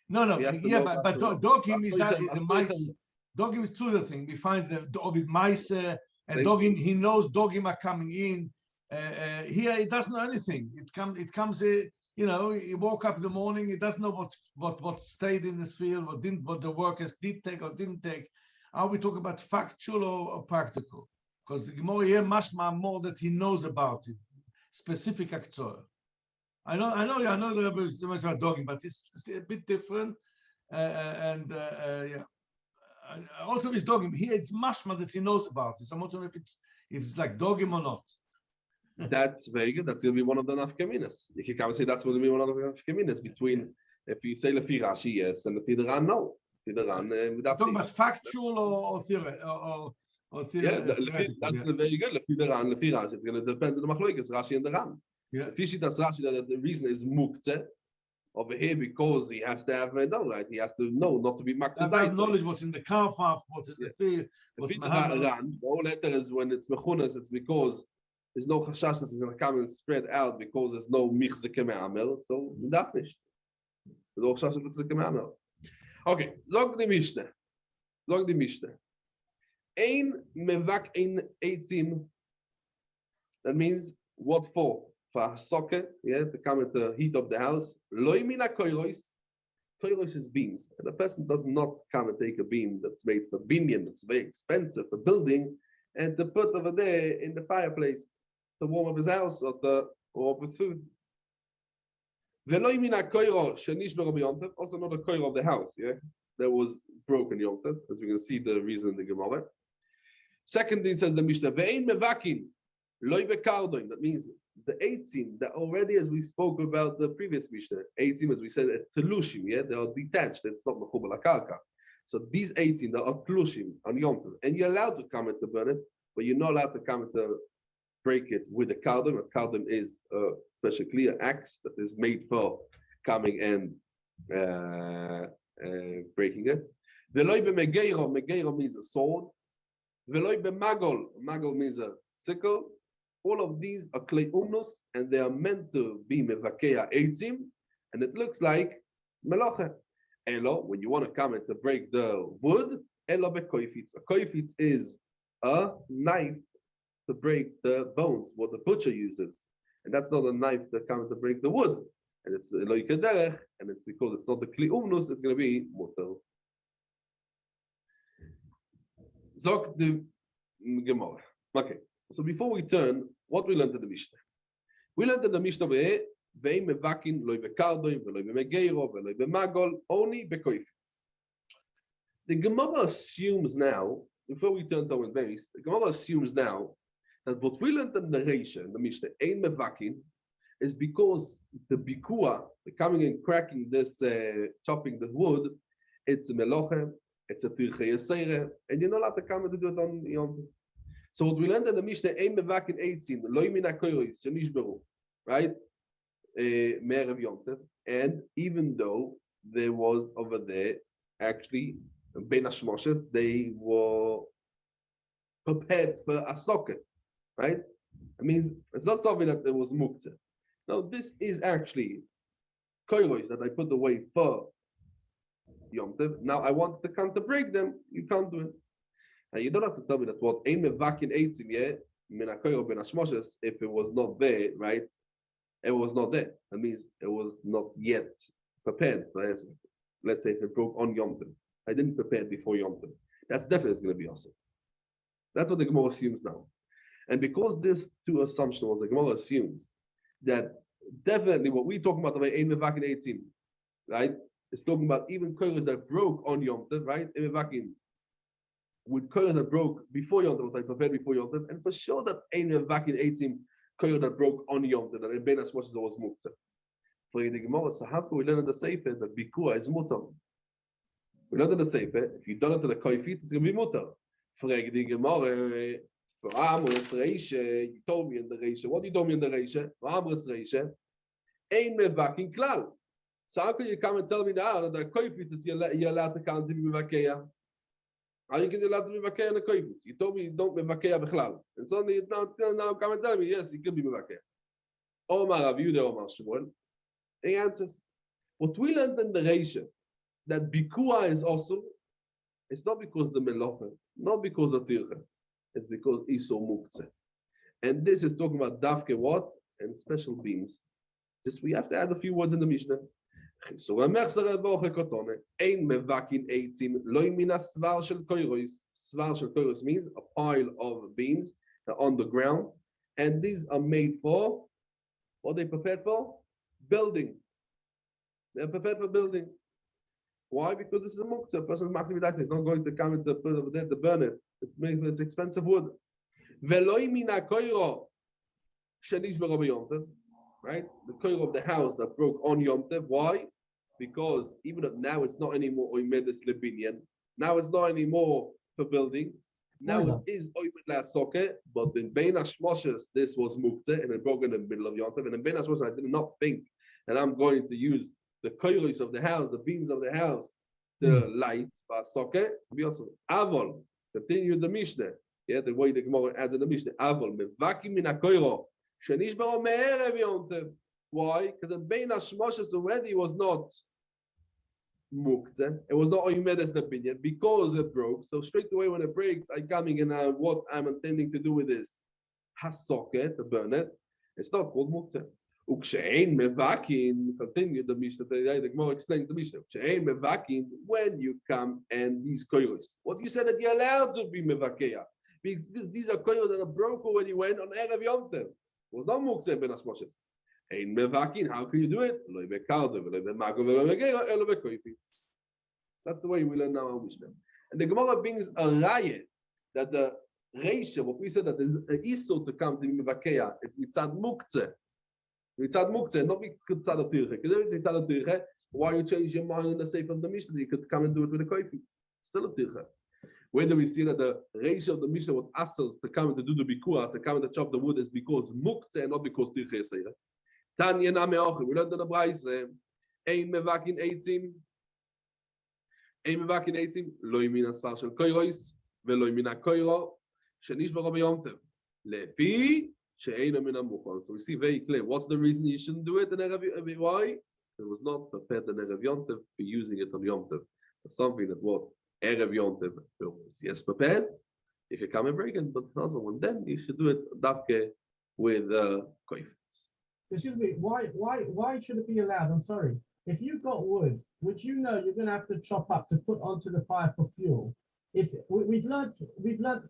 Speaker 3: No, yeah, but dogim is a mice. Dogim is two the thing. We find the Ovid mice and dogim. He knows dogim are coming in. Here he doesn't know anything. It comes. You know, he woke up in the morning. He doesn't know what stayed in this field, what the workers did take or didn't take. Are we talking about factual or practical? Because the Gemara here mashma more that he knows about it, specific aktzor. I know the Rebbe is much about dogging, but it's a bit different. Yeah. Also, with dogging here, it's mashma that he knows about. It's not know if it's like dogging or not.
Speaker 1: That's very good. That's going to be one of the nafkaminas. You can come and say that's going to be one of the nafkaminas between if you say lefi Rashi yes and lefi the Ran no. Lefi the Ran
Speaker 3: talking about factual or theoretical.
Speaker 1: Yeah, that's very good. Lefi the Ran, lefi Rashi. It's going to depend on the machlokas Rashi and the Ran.
Speaker 3: Yeah.
Speaker 1: That's Rashi that the reason is muktzeh over here because he has to have right. He has to know not to be maktzeh.
Speaker 3: Have knowledge what's in the karfaf, what's in the field.
Speaker 1: The whole letter is when it's mechunas. It's because there's no chashash that is going to come and spread out because there's no michzek me'amel. So that nicht. There's no chashash of michzek me'amel. Okay, zog the Mishnah. Ein mevak ein eitzim. That means what for? For a socket, yeah, to come and to heat up the house. Loi mina koiros. Koiros is beams. And the person does not come and take a beam that's made for binyan, that's very expensive for building, and to put over there in the fireplace to warm up his house or to warm up his food. Also not a koiro of the house, yeah, that was broken Yom Tov, as we're going to see the reason in the Gemara. Second thing says the Mishnah, ve'ein mevakin loy bekardoim. That means the eitzim that already, as we spoke about the previous Mishnah, eitzim, as we said, telushim, yeah, they are detached. It's not mechubal akarka. So these eitzim that are telushim on Yom Tov, and you're allowed to come and to burn it, but you're not allowed to come and to break it with a kardom. A kardom is a special clear axe that is made for coming and breaking it. Veloy bemegeiro, megeiro means a sword. Veloy bemagol, magol means a sickle. All of these are klei umnus, and they are meant to be mevakeya eitzim, and it looks like meloche. Elo, when you want to come and to break the wood, elo bekoifitz. A koifitz is a knife to break the bones, what the butcher uses, and that's not a knife that comes to break the wood. And it's eloi kederech, and it's because it's not the kli umnus, it's going to be mutter. Zok the Gemara. Okay, so before we turn, what we learned in the Mishnah? We learned in the Mishnah ve'im mevakin loy bekardoim ve'loy bemegeiro ve'loy bemagol, only bekoifitz. The Gemara assumes now, before we turn to our base, the Gemara assumes now that what we learned in the Reisha, in the Mishnah, ein mevakin, is because the bikua, the coming and cracking this, chopping the wood, it's a meloche, it's a tirchei yesere, and you're not allowed to come and do it on Yom Tov. So what we learned in the Mishnah, ein mevakin eitzin, loy min hakoros, shenishberu, right? Me'erev Yom Tov, and even though there was over there, actually, ben hashmoshes, they were prepared for a socket, right? It means it's not something that there was muktzah. Now this is actually koiros that I put away for Yom Tov. Now I want to come to break them. You can't do it. And you don't have to tell me that what ein mevakin eitzim, yeah, min hakoros ben hashmoshes, if it was not there, right? It was not there. That means it was not yet prepared. Let's say if it broke on Yom Tov, I didn't prepare it before Yom Tov. That's definitely going to be awesome. That's what the Gemara assumes now. And because this two assumption was, the Gemara assumes that definitely what we talking about the way ein mevakin eitzim, right? It's talking about even koros that broke on Yom Tov, right? Ein mevakin with koros that broke before Yom Tov, like prepared before Yom Tov, and for sure that ein mevakin eitzim koros that broke on Yom Tov, that ben hashmoshes was muktzah. For the Gemara, so how can we learn in the Sefer that bikua is mutar? We learned in the Sefer, if you done it to the koifit, it's going to be mutar. For the Gemara, for Amros Reisha, you told me in the Reisha. What you told me in the Reisha? For Amros Reisha, ein mevakin klal. So how can you come and tell me now that the koifit you're allowed to come to be mevakeya? How you can allowed to be mevakeya in the koifit? You told me you don't mevakeya b'chlal, and suddenly now come and tell me yes, you can be mevakeya. Omar Rav Yehuda, Omar Shmuel. He answers, what we learned in the Reisha, that bikua is also, it's not because the melocha, not because of tircha, it's because iso muktzeh. And this is talking about dafke what? And special beams. Just we have to add a few words in the Mishnah. So ein mevakin eitzim loy min svar shel koiros. Svar shel koiros means a pile of beams that are on the ground, and these are made for what they prepared for? Building. They're prepared for building. Why? Because this is a muktzah. A person's maktiv is not going to come and to put over there to burn it. It's expensive wood. Veloy min hakoiro shenishberu b'Yom Tov. Right? The koiro of the house that broke on Yom Tov. Why? Because even if now it's not anymore oimedes lebinyan. Now it's not anymore for building. Now it is oimed la'asokeh, but in bein hashmoshes this was muktzah and it broke in the middle of Yom Tov. And in bein hashmoshes I did not think that I'm going to use the koiros of the house, the beams of the house, to light ba'asokeh. Be also avol. Continue the Mishnah. Yeah, the way the Gemara adds in the Mishnah. Avol mevakim min hakoiro shenishberu me'erev Yom Tov. Why? Because in bein hashmoshes already was not muktzah. It was not oimedes lebinyan because it broke. So straight away when it breaks, I coming in what I'm intending to do with this hasoket to burn it. It's not called muktzah. Ukshein mevakin. Continue the Mishnah. The Gemara explained the Mishnah. Ukshein mevakin. When you come and these koiros, what you said that you're allowed to be mevakeya. Because these are koyos that are broken when you went on Erev Yom Tov. It was not muktzeh ben asmoshes. Ein mevakin, how can you do it? Lo bekardo, lo bemago, lo begero, elo bekoifitz. That's the way we learn now our Mishnah. And the Gemara brings a raya that the ratio, what we said that there's an issur to come to mevakeya, it's mitzad muktzeh. Mitzad muktzeh, not mitzad atirche. Because if it's mitzad atirche, why you change your mind in the safe of the Mishnah? You could come and do it with a koifitz. Still a tirche. Where do we see that the ratio of the Mishnah was asks to come and to do the bikuah, to come and to chop the wood is because muktzeh and not because tirche is here. Tanya name ochim. We learned in the Beitza, ein mevakin eitzim, lo yimin asfar shel koiros, velo yimin hakoiro, shenishbaro b'yom tov, lefi she'eino min hamuchon. So we see very clear. What's the reason you shouldn't do it in Erev? Why? It was not prepared in Erev Yom Tov for using it on Yom Tov. It's something that what Erev Yom Tov was yes prepared. You can come and break it, but another one. Then you should do it dafke with koifetz.
Speaker 2: Excuse me, why should it be allowed? I'm sorry. If you've got wood, which you know you're going to have to chop up to put onto the fire for fuel, we've learned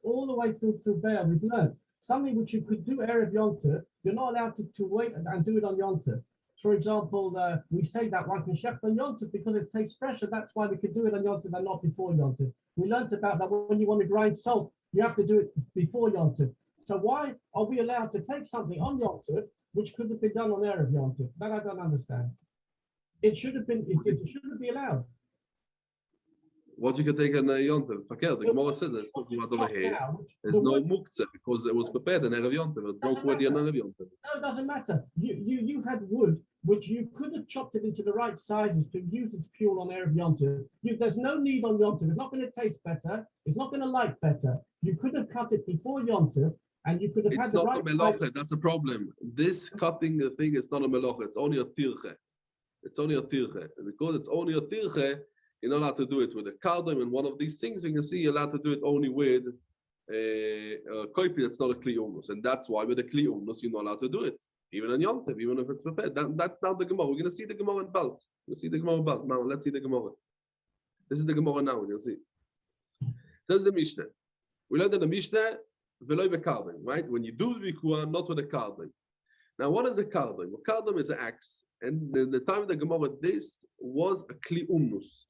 Speaker 2: all the way through Be'er, we've learned something which you could do Erev Yom Tov, you're not allowed to wait and do it on Yom Tov. For example, we say that one can shecht on Yom Tov because it takes pressure. That's why we could do it on Yom Tov and not before Yom Tov. We learned about that when you want to grind salt, you have to do it before Yom Tov. So why are we allowed to take something on Yom Tov which could have been done on Erev Yom Tov? That I don't understand. It should have been. It shouldn't be allowed.
Speaker 1: What you can take on Yom Tov? The Gemara said there's talking about over here. There's no muktzeh because it was prepared in Erev Yom Tov. It broke wood in Erev Yom Tov.
Speaker 2: No, it doesn't matter. You had wood which you could have chopped it into the right sizes to use as fuel on Erev Yom Tov. There's no need on Yom Tov. It's not going to taste better. It's not going to like better. You could have cut it before Yom Tov. And you could have had the right. It's not a meloche.
Speaker 1: That's a problem. This cutting the thing is not a meloche. It's only a tirche. It's only a tirche. And because it's only a tirche, you're not allowed to do it with a kardom and one of these things. You can see you're allowed to do it only with a koipi. That's not a kli umnus, and that's why with a kli umnus you're not allowed to do it, even on Yom Tov, even if it's prepared. That's now the Gemara. We're going to see the Gemara in Balt. We'll see the Gemara in Balt. Now let's see the Gemara. This is the Gemara now. You'll see. That's the Mishnah. We learned in the Mishnah. Right? When you do the bikuah, not with a kardom. Now, what is a kardom? A kardom is an axe. And in the time of the Gemara, this was a kli umnus.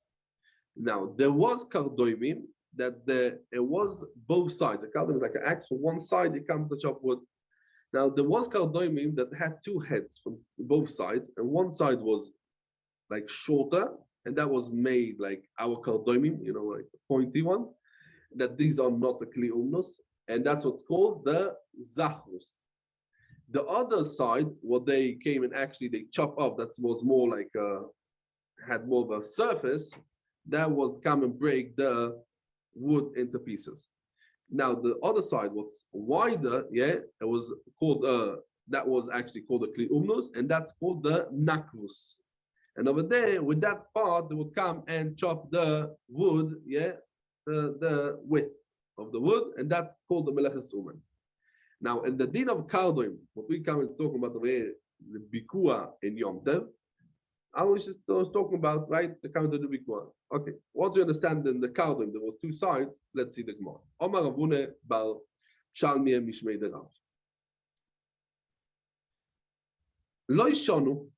Speaker 1: Now, there was kardomim that it was both sides. A kardom is like an axe. From one side, you come to chop wood. Now, there was kardomim that had two heads from both sides. And one side was like shorter. And that was made like our kardomim, like the pointy one. That these are not the kli umnus. And that's what's called the zachrus. The other side, what they came and actually they chop up, that was more like had more of a surface, that would come and break the wood into pieces. Now the other side, what's wider, it was called that was actually called the kli umnus, and that's called the nakrus. And over there, with that part, they would come and chop the wood, the width of the wood, and that's called the meleches umen. Now, in the din of kardoim, what we come and talking about over here, the bikuah in Yom Tov, I was talking about, right, the kind of the bikuah. Okay, once you understand in the kardoim, there was two sides, let's see the Gemara. Omar Avune Bal Shalmieh Mishmei Derav. Lo yishonu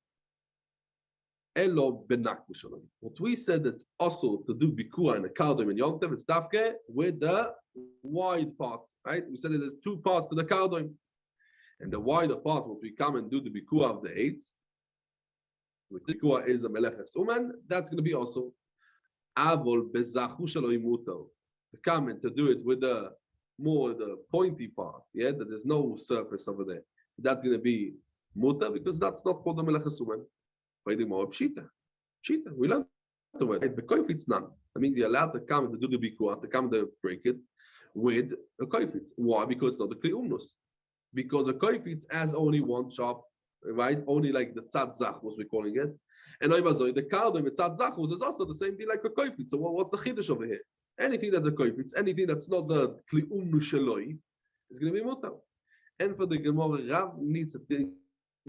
Speaker 1: elo benak b'shalom. What we said it's also to do bikuah in a kardom in Yom Tov, it's dafke with the wide part, right? We said that there's two parts to the kardom, and the wider part, what we come and do the bikuah of the eights, which bikuah is a meleches uman, that's going to be also avol bezachu shelo imuto, to come and to do it with the pointy part, that there's no surface over there. That's going to be muta because that's not called the meleches uman. By the more pshita. We learned the word. The koifitz none. That means you're allowed to come to do the bikuah, to come to break it with a koifitz. Why? Because it's not the kli umnus. Because a koifitz has only one chop, right? Only like the tzad zachus, we're calling it. And the kardom, the tzad zachus, is also the same thing like a koifitz. So what's the chiddush over here? Anything that's a koifitz, anything that's not the kli umnus sheloi, is going to be mutar. And for the Gemara, Rav needs to think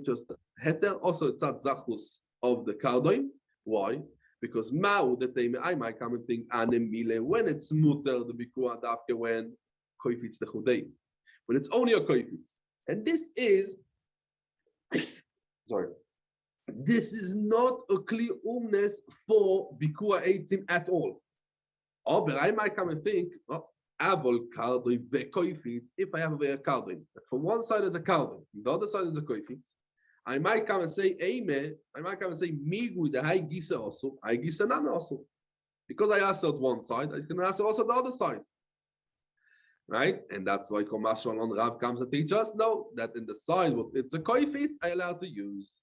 Speaker 1: just heter, also tzad zachus of the kardoim. Why? Because ma'u that I might come and think anemile when it's muter the bikuah dafke when koifitz techudei, but it's only a koifitz, and this is sorry. This is not a clear umnes for bikua eitzim at all. Oh, but I might come and think, oh, avol kardoi vekoifitz. If I have a kardoi, from one side is a kardoi, the other side is a koifitz. I might come and say, Amen. I might come and say, Migu the high gisa also, I gisa name also. Because I answered one side, I can answer also the other side. Right? And that's why Komashal on Rav comes and teach us, no, that in the side, it's a koifitz, I allowed to use.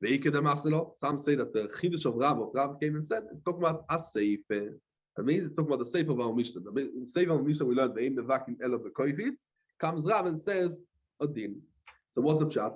Speaker 1: Some say that the Chiddush of Rav came and said, it's talking about a seife. That means it's talking about the seife of our Mishnah. The seife of our Mishnah we learned, the Eim Mevakim Elo Bekoifitz, comes Rav and says, a din. So what's the pshat?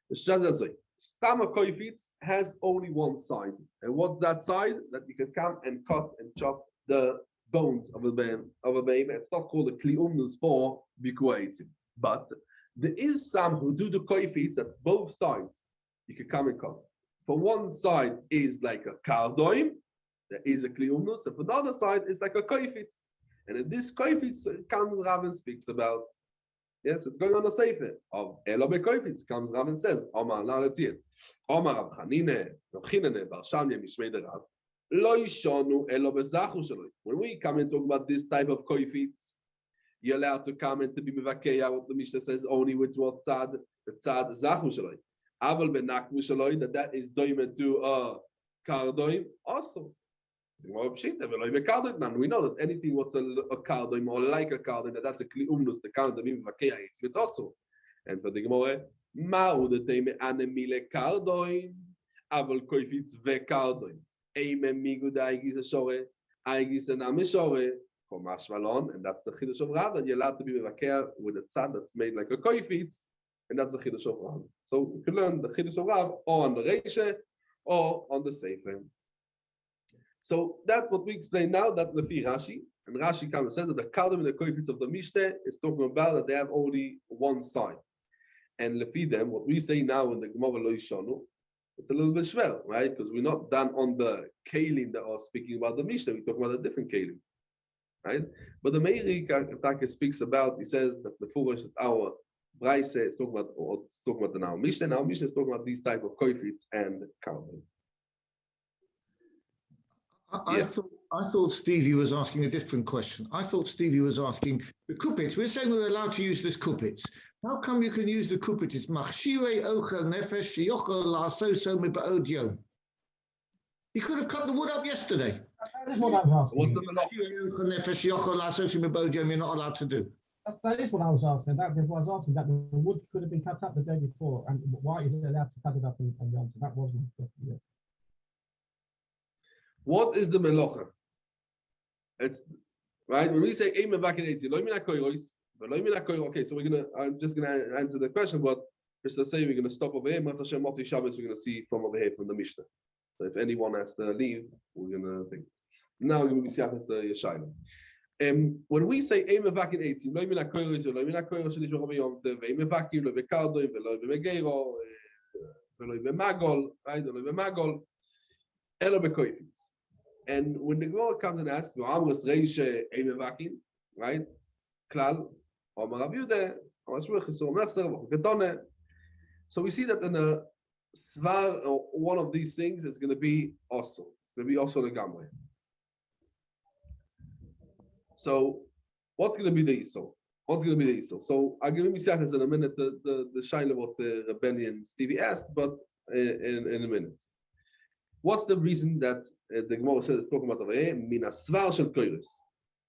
Speaker 1: The pshat is like, Stama Koifitz has only one side. And what's that side? That you can come and cut and chop the bones of a baby. It's not called a kliumnus for bikuaitzim. But there is some who do the koifitz that both sides you can come and cut. For one side is like a kardoim, there is a kliumnus, and for the other side is like a koifitz. And in this koifitz comes Rav and speaks about. Yes, it's going on the sefer of Elo Bekoifitz. Comes Rav and says, Omar, now let's see it. Omar Rav Chanine, Rav Chinene, Bar Shamye, Mishmei de Rav. Lo yishonu elo bezachu sheloi. When we come and talk about this type of koifitz, you're allowed to come and to be mevakeya. What the Mishnah says only with what tzad, the tzad zachu sheloi. Aval benakmu sheloi, that is doimed to a kardoim also. We know that anything what's a kardoim or like a kardoim, that's a kliumnus, the kardoim mevakeya. It's also. And for the Gemara, ma'u the teime anemile kardoim, aval koifitz ve kardoim. And that's the Chiddush of Rav, and you're allowed to be mevaker with a tzad that's made like a koifitz, and that's the Chiddush of Rav. So you can learn the Chiddush of Rav or on the Reishe or on the Sefer. So that's what we explain now, that's Lefi Rashi, and Rashi comes and says that the Kardim and the koifitz of the Mishnah is talking about that they have only one side. And Lefi them, what we say now in the Gemara Lo Yishonu, it's a little bit shver, right? Because we're not done on the kalim that are speaking about the Mishnah. We talk about a different kalim, right? But the Meiri Taka speaks about. He says that the Furish at our Braise is talking about the now Mishnah. Now Mishnah is talking about these type of koifitz and karmel.
Speaker 3: I thought Stevie was asking a different question. I thought Stevie was asking the kupitz. We're saying we're allowed to use this kupitz. How come you can use the kupitz? It's machshire ochel nefesh sheyochel la'asoso miba'od. He could have cut the wood up yesterday.
Speaker 2: That is what I was asking.
Speaker 1: What's the melach?
Speaker 3: You're not allowed to do.
Speaker 2: That is what I was asking. That is what I was asking. That the wood could have been cut up the day before, and why is it allowed to cut it up and Yom? That wasn't. Yeah.
Speaker 1: What is the melacha? It's right when we say "Eim mevakin eitzim," lo mina koiros, but lo mina koiros. Okay, so I'm just gonna answer the question, but just to say we're gonna stop over here. Matzah Shem Motzi Shabbos, we're gonna see from over here from the Mishnah. So if anyone has to leave, we're gonna think. Now we're gonna be siachas the Yeshayim. When we say "Eim mevakin eitzim," lo mina koiros, lo mina koiros shenish v'chol b'yom tev, Eim mevakin lo v'kardoim v'lo v'megeiro v'lo v'magol, right? Lo v'magol, elo b'koifitz. And when the Gemara comes and asks, right? Klal, so we see that in a svar or one of these things is going to be also. It's going to be also the gamre. So what's going to be the isol? What's going to be the isol? So I'll give you in a minute the shine of what Rebbeinu and Stevie asked, but in a minute. What's the reason that the Gemara says it's talking about over here? Mina svar shel koiros.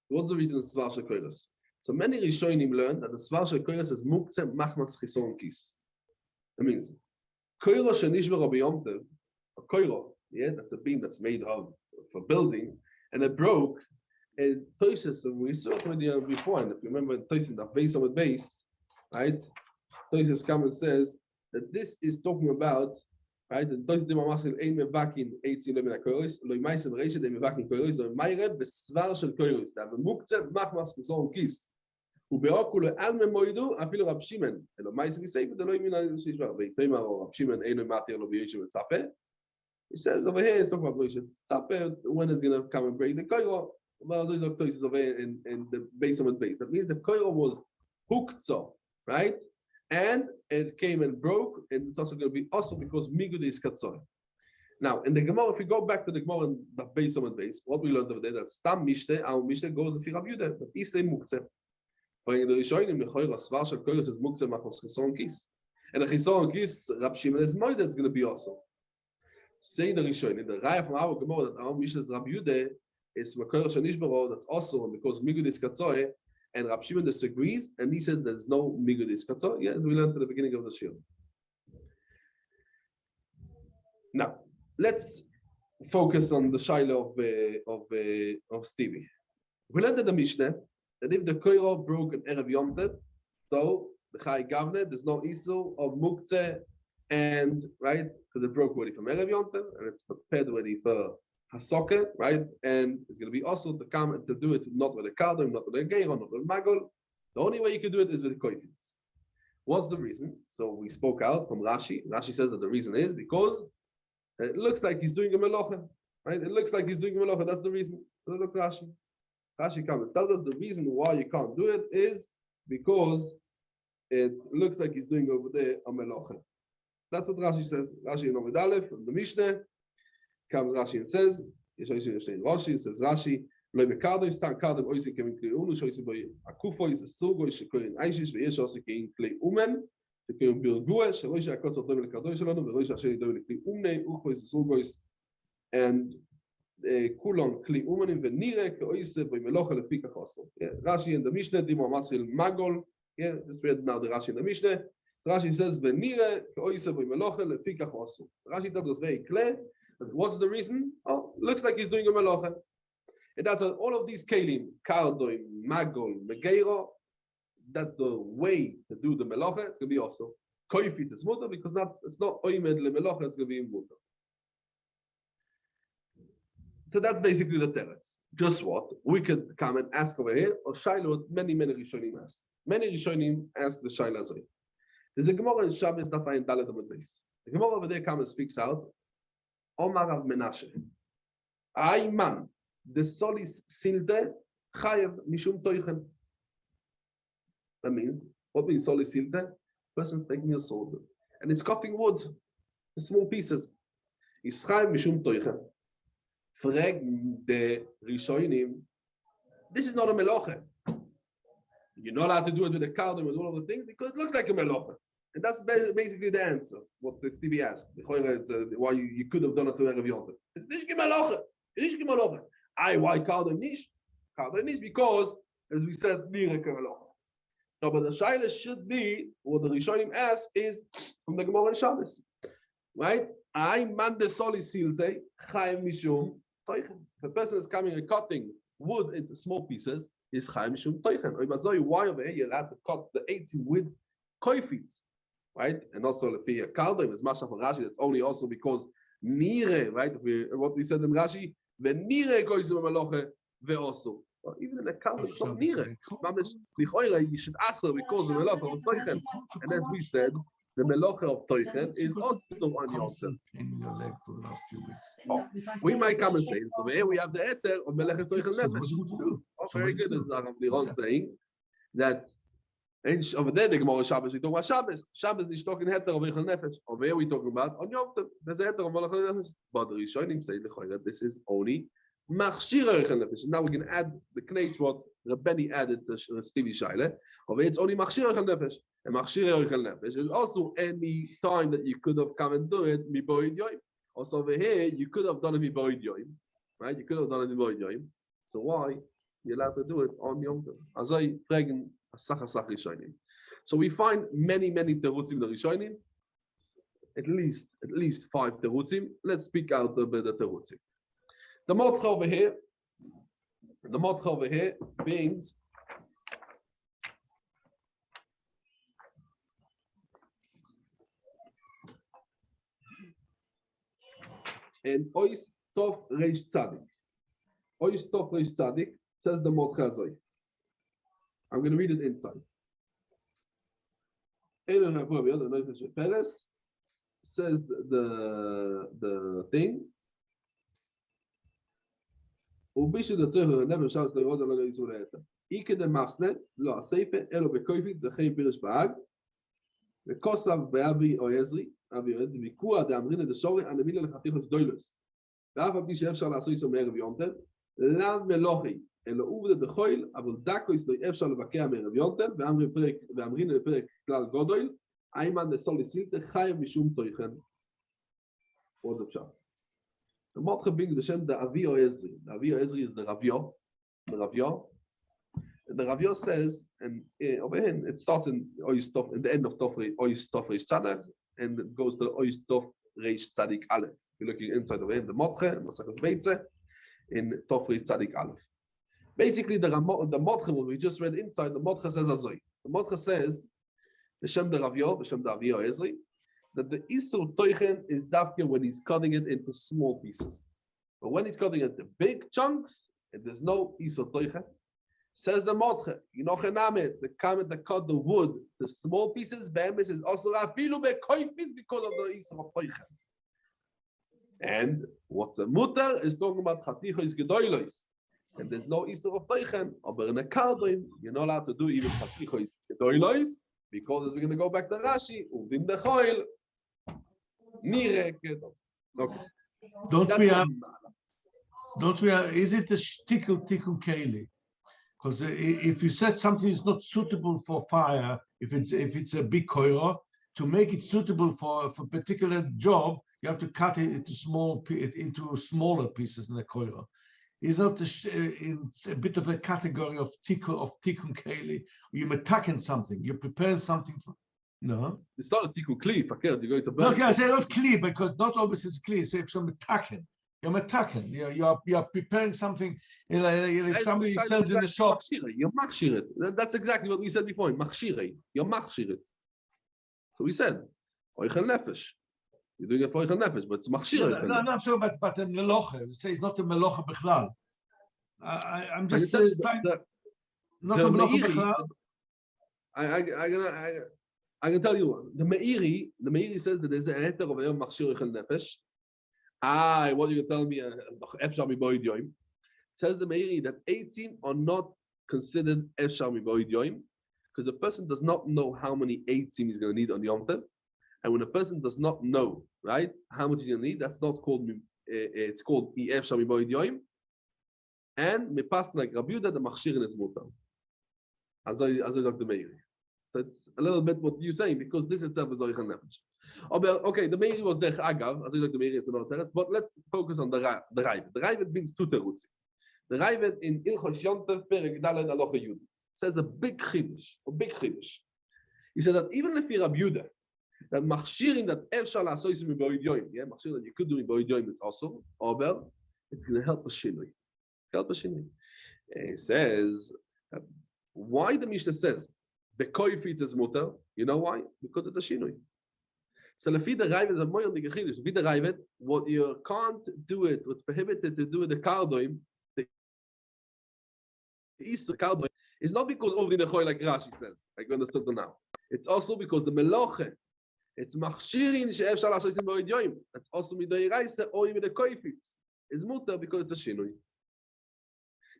Speaker 1: What's the reason of svar shel koiros? So many Rishonim learn that the svar shel koiros is muktzeh machmas chison kis. That means koiros shenishver b'yom tev, a koiro, yeah, that's a beam that's made of for building, and it broke. And Toysis, we saw it already before, and if you remember Toysis, the Beitza with base, right? Toysis comes and says that this is talking about. Right, and those the mamasel ein mevakin eitzim lo min hakoros lo imaisem reishet ein mevakin koros lo imayre besvar shel koros da muktzeh machmas chison kis ubeoku lo al memoidu afilu Rab Shimon elo maisem yisayv de lo imin shishvar veitema or Rab Shimon eino matir lo v'yishem et tzapeh. He says over here, he's talking about Moshe Tzapeh, when it's going to come and break the koros. Well, those are places of in the base of the base. That means the koiro was hooked up, right? And it came and broke, and it's also going to be also because migud is katzor. Now, in the Gemara, if we go back to the Gemara and the base of the base, what we learned over there, that Stam Mishte, our Mishte goes to Rabbi Yehuda, but Isle Muktzeh. Bring the Rishonim, the Choyra Svar Shal Koiro says Muktzeh Machos Chison Kis. And the Chison Kis, Rab Shimon is Moed, it's going to be also. Say the Rishonim, the Raya from our Gemara that our Mishte is Rabbi Yehuda is Makoyer Shanishbaro, that's also because Migud is Katzoe, and Rab Shimon disagrees, and he says there's no Migud is Katzoe. Yeah, we learned at the beginning of the Shir. Now, let's focus on the Shiloh of Stevie. We learned in the Mishnah that if the Koiro broke an Erev Yom Tov, so the Chai Gavne, there's no issue of Muktzeh, and right, because it broke already from Erev Yom Tov, and it's prepared already for Hasoket, right? And it's going to be also to come and to do it not with a Kardom, not with a Geiro, not with a Magol. The only way you can do it is with Koifitz. What's the reason? So we spoke out from Rashi. Rashi says that the reason is because it looks like he's doing a melacha, right? It looks like he's doing a melacha. That's the reason. So look, Rashi. Rashi comes and tells us the reason why you can't do it is because it looks like he's doing over there a melacha. That's what Rashi says. Rashi in Omed Aleph, from the Mishnah, comes Rashi and says, Rashi says Rashi, Lo mekadem stan kadem oisi kevin klei unu shoysi boy akufo is the sugo is shekoin aishish ve'yesh also kein klei umen shekoin bilgua sheloish akotz odom lekadoi shelanu ve'loish asher yidoi leklei umnei ufo is the sugo is and kulon klei umenim ve'nire keoise boy melocha lefi kachoso. Rashi in the Mishnah dimo masril magol. Yeah, just read now the Rashi in the Mishnah. Rashi says ve'nire keoise boy melocha lefi kachoso. Rashi tells us very clear. But what's the reason? Oh, looks like he's doing a melocha. And that's all of these kelim, kardoim, magol, megeiro, that's the way to do the melocha. It's going to be also koifit, it's mutter, because it's not oimed le melocha, it's going to be mutter. So that's basically the teretz. Just what? We could come and ask over here, or Shiloh, many Rishonim ask. Many Rishonim ask the Shiloh Azoi. There's a Gemara in Shabbos, Dafayin Dalet Amud Beis. The Gemara over there comes and speaks out, Omar Rav Menashe, Ay man, the solis silde chayev mishum toichen. That means, what means solis silde? Person's taking a sword and it's cutting wood in small pieces. Is chayev mishum toichen. Frag the Rishonim, this is not a meloche. You're not allowed to do it with a kardom and all of the things because it looks like a meloche. And that's basically the answer, what the Stevie asked. Why you could have done it to Erev Yom Tov. It's nicht meloche. Why kardom nish? Kardom nish because, as we said, nire kemeloche. No, but the shaila should be, what the Rishonim ask is, from the Gemara and Shabbos. Right? I man the soli silte, chayim mishum, toichen. If a person is coming and cutting wood into small pieces, is chayim mishum, toichen. Why over here you're allowed to cut the 18 with koifits? Right? And also the kardom is mashach for Rashi, that's only also because nire, right? What we said in Rashi, nire koisim meloche ve'osu. Even in the kardom, it's not nire. You should ask her because the meloche of toichen. And as we said, the meloche of toichen is also on yourself. Oh, we might come and say, so here we have the eter of melech toichen nefesh. Oh, very good. This is Rav Liron saying that over there the Gemara Shabbos we talk about Shabbos. Shabbos is talking heter of toichen nefesh. Over here we talking about on Yom Tov. There's a heter of melech nefesh. But the Rishonim say that this is only machshir toichen nefesh. Now we can add the kneit what Rabbeinu added to Stevie Shaila. Over here it's only machshir toichen nefesh. And machshir toichen nefesh is also any time that you could have come and do it miboid yoim. Also over here you could have done it miboid yoim, right? You could have done it miboid yoim. So why you're allowed to do it on Yom Tov? Azay fragen asach Rishonim. So we find many terutzim in the Rishonim. At least 5 terutzim. Let's speak out the terutzim. The motcha over here means and ois tov reish tzadik. Ois tov reish tzadik says the motcha azoi. I'm going to read it inside. Peres says the thing. ובשביל דצריך נבר שרס לא ירוד לא יצאו לעצם. איקא דמסנה, לא הספר, אלו בקויפית, זה חיים פירש באג, וכוסב באבי או עזרי, אבי או עזרי, ויקוע דאמרינא דשורי, הנמילה לחתיכות דוילוס. ואף על פי שאפשר לעשות איסו מערב יונטל, לאו מלוכי, אלא עובדה דחויל, אבל דקו איסו אפשר לבקע מערב יונטל, ואמרינא לפרק כלל גודויל, איימן דסולי סילטה חייב משום תויכן. עוד אפשר. The Motche brings the Shem the Avi or Ezri. The Avi or Ezri is the Ravio. The Ravio. And the Ravio says, and over here it starts in Oistof, in the end of Tofre, Oistof Reish Tzaddik, and it goes to Oistof Reish Tzaddik Aleph. You're looking inside over here, the Motche, Masechet Beitza, in Tofre Reish Tzaddik Aleph. Basically, the Motche, what we just read inside, the Motche says Azoi. The Motche says, the Shem the Ravio, the Shem the Avi or Ezri, that the Isur Toichen is dafke when he's cutting it into small pieces. But when he's cutting it into big chunks, and there's no Isur Toichen, says the Motche, the comment that cut the wood, the small pieces, Be'emes is also Afilu Be'koifit because of the Isur of Toichen. And what's a mutter is talking about Chatichois Gedoilois. And there's no Isur of Toichen, but in a Kardoim, you're not allowed to do even Chatichois Gedoilois, because as we're going to go back to Rashi, Uvdim Dechoil, okay.
Speaker 3: Don't we have? Is it a shtickle tikkun keli? Because if you said something is not suitable for fire, if it's a big koiro, to make it suitable for a particular job, you have to cut it into smaller pieces than a koiro. Is not it's a bit of a category of tikkun keli? You're attacking something. You're preparing something for. No,
Speaker 1: it's not a tikkun kli. You're going to burn.
Speaker 3: Okay, I say not kli because not always it's kli. So if some attacking, you're preparing something. If somebody sells in the shop,
Speaker 1: you're machshir it. That's exactly what we said before. Machshir, you're machshir it. So we said, oichel nefesh. You're doing it for oichel nefesh, but it's machshir.
Speaker 3: No, I'm talking about a melocha. It says not a melocha bichlal. I'm just saying not a melocha bichlal.
Speaker 1: I can tell you one. The Meiri says that there's a heter of a machshir oichel nefesh. What are you telling me? Efshar miboid yoim. Says the Meiri that 18 are not considered efshar miboid yoim because a person does not know how many 18 he's going to need on Yom Tov, and when a person does not know, right, how much he's going to need, that's not called. It's called efshar miboid yoim. And me pass like Rabbi Yehuda the machshirin is mutar. As I the Meiri. So it's a little bit what you're saying because this itself is oichel nefesh. Okay, the Meiri was der Agav, as I like the Meiri to know that, but let's focus on the Raivet. The Raivet brings two terutzi. The Raivet in Ilchos Yontev Perek Daled Alocha Yud says a big chiddush. He says that even if you're Rabbi Yehuda, that machshirin that efshar la'asos miboid yoim, yeah, machshirin that you could do miboid yoim is also, but it's going to help a shinui. He says that why the Mishnah says bekoifit is mutar. You know why? Because it's a shinui. So the Raivet is a moyel nigachilish. The Raivet, what you can't do it, what's prohibited to do the kardoim, the Easter kardoim, is not because over the choy like Rashi says, like we understood now. It's also because the meloche, it's machshirin she'ef shal asosim b'oid yoim. That's also midei raisa or even the koifitz. It's mutar because it's a shinui.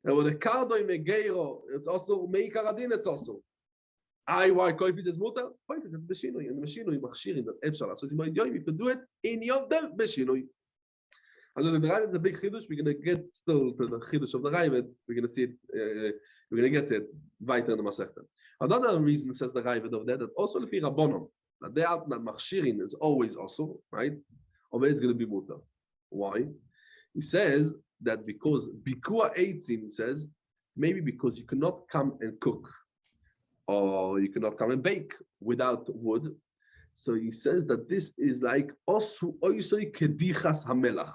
Speaker 1: And with the kardoim megeiro, it's also meikar adin. It's also. Why koifit is mutar? Koifit is the shinui, and the shinui machshirin that efshar asosim b'oid yoim. You can do it in Yom Tov b'shinui. And so the Raivet is a big chiddush. We're going to get still to the chiddush of the Raivet. We're going to see it. We're going to get it weiter in the Masechet. Another reason says the Raivet of that also lefi Rabbanon that they out that machshirin is always also right, or it's going to be mutar. Why? He says that because bikua 18 he says maybe because you cannot come and cook or you cannot come and bake without wood. So he says that this is like osu oisoi kedichas hamelach.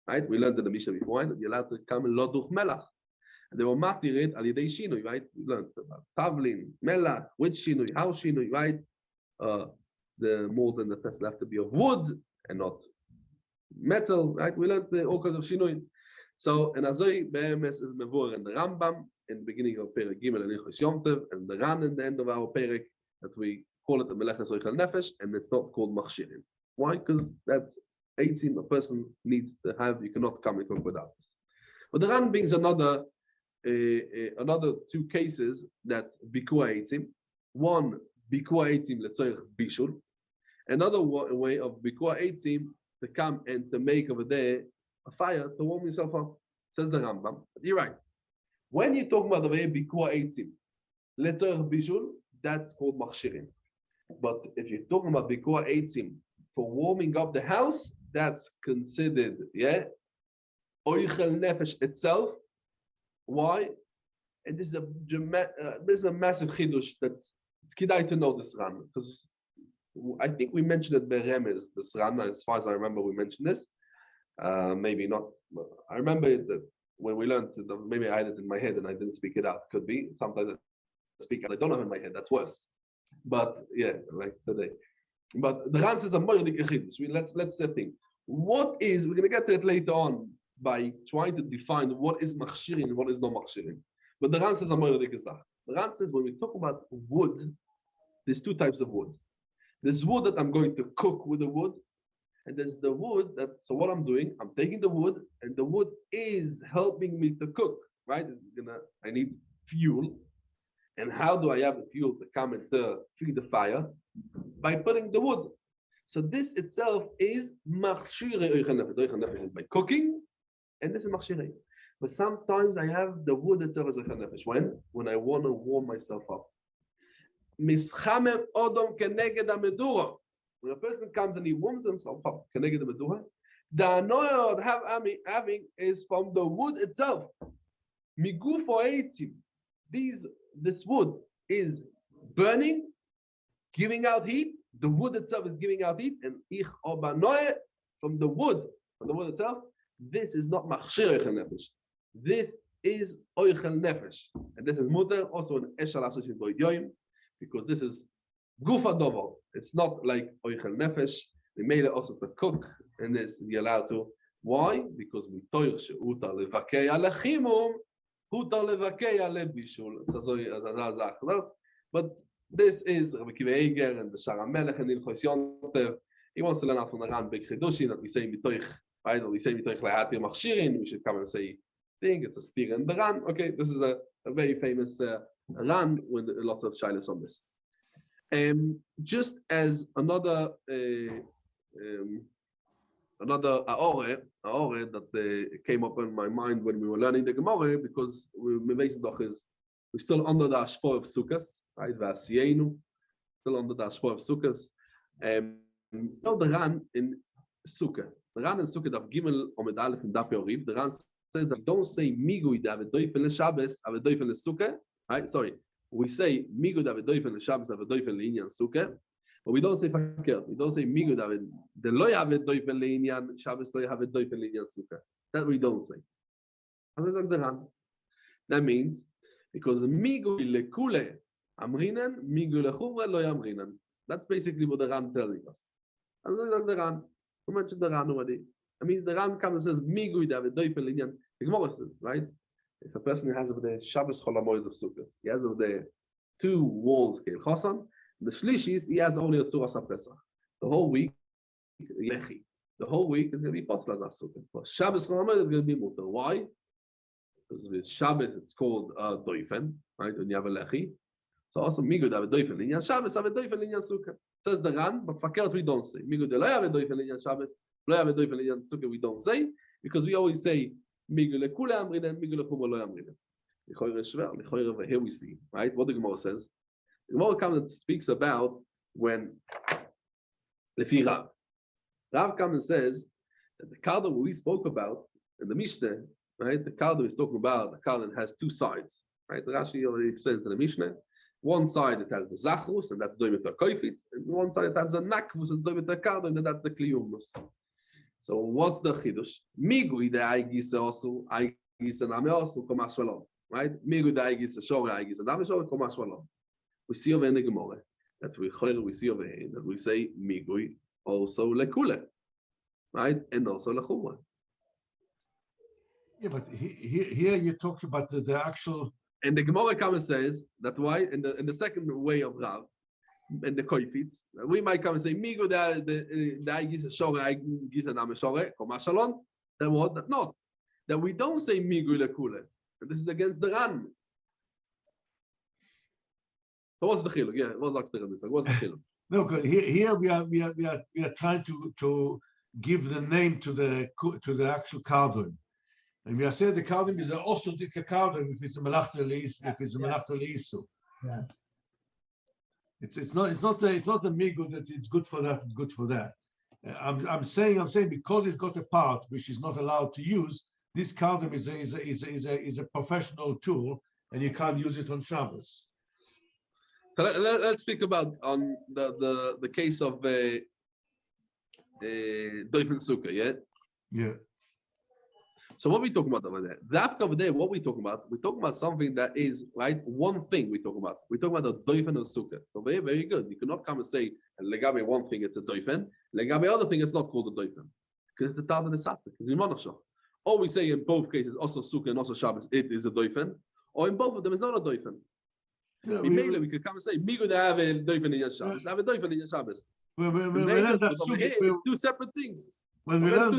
Speaker 1: Right? We learned in the Mishnah before that you're allowed to come and loduch melach. And they were matirit al yidei shinui, right? We learned about tavlin, melach, which shinui, how shinui, right? The more than the vessel have to be of wood and not metal, right? We learned all kinds of shinui. So, and azoi be'emes is mevor in the Rambam in the beginning of Perek Gimel and Ilchos Yom Tov, and the Ran in the end of our Perek that we call it the Meleches Oichel Nefesh, and it's not called machshirin. Why? Because that's 18 a person needs to have. You cannot come and cook without this. But the Ran brings another two cases that Bikua Eitzim. One, Bikua Eitzim Letzorech Bishul. Another way of Bikua Eitzim to come and to make over there a fire to warm yourself up. Says the Rambam. You're right. When you talk about the way Bikua Eitzim Letzorech Bishul, that's called Machshirin. But if you're talking about Bikua Eitzim for warming up the house, that's considered, Oichel Nefesh itself. Why? And this is a massive chidush that it's kidai to know this Ran, because I think we mentioned it Beremez, this Ran, as far as I remember we mentioned this. Maybe not. I remember that when we learned, maybe I had it in my head and I didn't speak it out. Could be. Sometimes I speak and I don't have it in my head. That's worse. But yeah, like today. But the Ran says a moirdik chidush. Let's think. What is, we're going to get to it later on by trying to define what is machshirin and what is not machshirin. But the Ran says a moirdik zach. The Ran says when we talk about wood, there's two types of wood. There's wood that I'm going to cook with the wood, and there's the wood that, so what I'm doing, I'm taking the wood, and the wood is helping me to cook, right? I need fuel. And how do I have the fuel to come and to feed the fire? By putting the wood. So this itself is machshirei oichel nefesh. By cooking, and this is machshirei. But sometimes I have the wood itself as oichel nefesh. When I want to warm myself up. Mischamem odom keneged hamedura. When a person comes and he warms himself up, keneged hamedura, the anoah having is from the wood itself. Migufo eitzim. This wood is burning, giving out heat. The wood itself is giving out heat, and ich obanoe from the wood itself. This is not machshir oichel nefesh. This is oichel nefesh, and this is muter also an eshal associated with yoyim, because this is gufa dovo. It's not like oichel nefesh. We made it also to cook, and this you're allowed to. Why? Because we toich sheuta levakei alechimum, huta levakei alebishul. But this is Rabbi Kiva Eiger and the Shara Melech and Ilchos Yonter. He wants to learn out from the Ran big chidushin that we say mitoich, right? We say mitoich lehatir machshirin. We should come and say, think it's a steer in the Ran. Okay, this is a very famous Ran with lots of shilas on this. Just as another aore that came up in my mind when we were learning the Gemara, because we're still under the Ashpor of Sukkot, right? V'asienu, still under the Ashpor of Sukkot. The Ran in Sukkah. The Ran in Sukkah, Daf Gimel Omed Aleph in Daf Yoriv. The Ran says that don't say Migui Davidoifen LeShabbos Avidoifen LeSukkah. Right? Sorry, we say Migui Davidoifen LeShabbos Avidoifen LeInyan Sukkah, but we don't say Fakir. We don't say Migui David the Lo Avidoifen LeInyan Shabbos Lo Avidoifen LeInyan Sukkah. That we don't say. That means because Migui LeKule Amrinan, Migui LeChuvra Lo Yamrinan. That's basically what the Ran telling us. And then the Ran, we mentioned the Ran already. I mean, the Ran comes and says, Migui David Doifel Linyan. The Gemara says, right? If a person has over there Shabbos Chol HaMoed of Sukkot, he has over there 2 walls, Keil Chosan. The Shlishis, he has only a Tzuras HaPesach. The whole week, Lechi. The whole week is going to be Posla Sukkot. For Shabbos Chol HaMoed is going to be Mutter. Why? Because with Shabbos, it's called Doifen, right? When you have a Lechi. So also Migud have a doifen linyan Shabbos, have a doifen linyan Sukkah. Says the Ran, but fakert we don't say. Migud lo have a doifen linyan Shabbos, lo have a doifen linyan Sukkah we don't say, because we always say Migud lekula amrinen, Migud lechuma lo amrinen. Here we see, right? What the Gemara says. The Gemara comes and speaks about when Lefi Rav. Rav comes and says that the kalda we spoke about in the Mishnah, right? The kalda is talking about the kalda has 2 sides, right? The Rashi already explains in the Mishnah. One side it has the zachrus, and that's doing with the koifitz, and one side it has the nakvus, and doing with the kardo, and that's the kliyumnus. So what's the chidush? Migui de aigisa also, aigisa name also, komash shalom, right? Migui de aigisa shore, aigisa name shore, komash shalom. We see over in the Gemara that we see over here that we say migui also lekule, right? And also lechumra.
Speaker 3: Yeah, but here you're talking about the actual.
Speaker 1: And the Gemara comes and says that why in the second way of Rav and the koifitz, we might come and say Migu the Aigis Shore Aigis and Ameshore, Komashalon, then what? That not. that we don't say migu lekule. And this is against the Ran. So what's the chiluk? Yeah, what's the chiluk?
Speaker 3: No, because here we are trying to give the name to the actual cardon. And we are saying the cardon is also the cardon if it's a melachta leis, if it's a melachta leisu.
Speaker 2: Yeah.
Speaker 3: It's not the migu that it's good for that, good for that. I'm saying because it's got a part which is not allowed to use. This cardon is a professional tool, and you can't use it on Shabbos.
Speaker 1: So let's speak about on the case of Doifen Sukkah, yeah?
Speaker 3: Yeah.
Speaker 1: So what are we talking about over there? That over there, what we talking about? We're talking about something that is, right, one thing we're talking about. We're talking about the Doifen of Sukkah. So very, very good. You cannot come and say, Legabe one thing, it's a Doifen. Legabe other thing, it's not called a Doifen. Because it's a Tal and a Sapik. It's a Monachshach. Or we say in both cases, also Sukkah and also Shabbos, it is a Doifen. Or in both of them, it's not a Doifen.
Speaker 3: Yeah,
Speaker 1: we could come and say, Migu they have a Doifen in Shabbos. Have a Doifen in Shabbos. It's two separate things.
Speaker 3: When we learn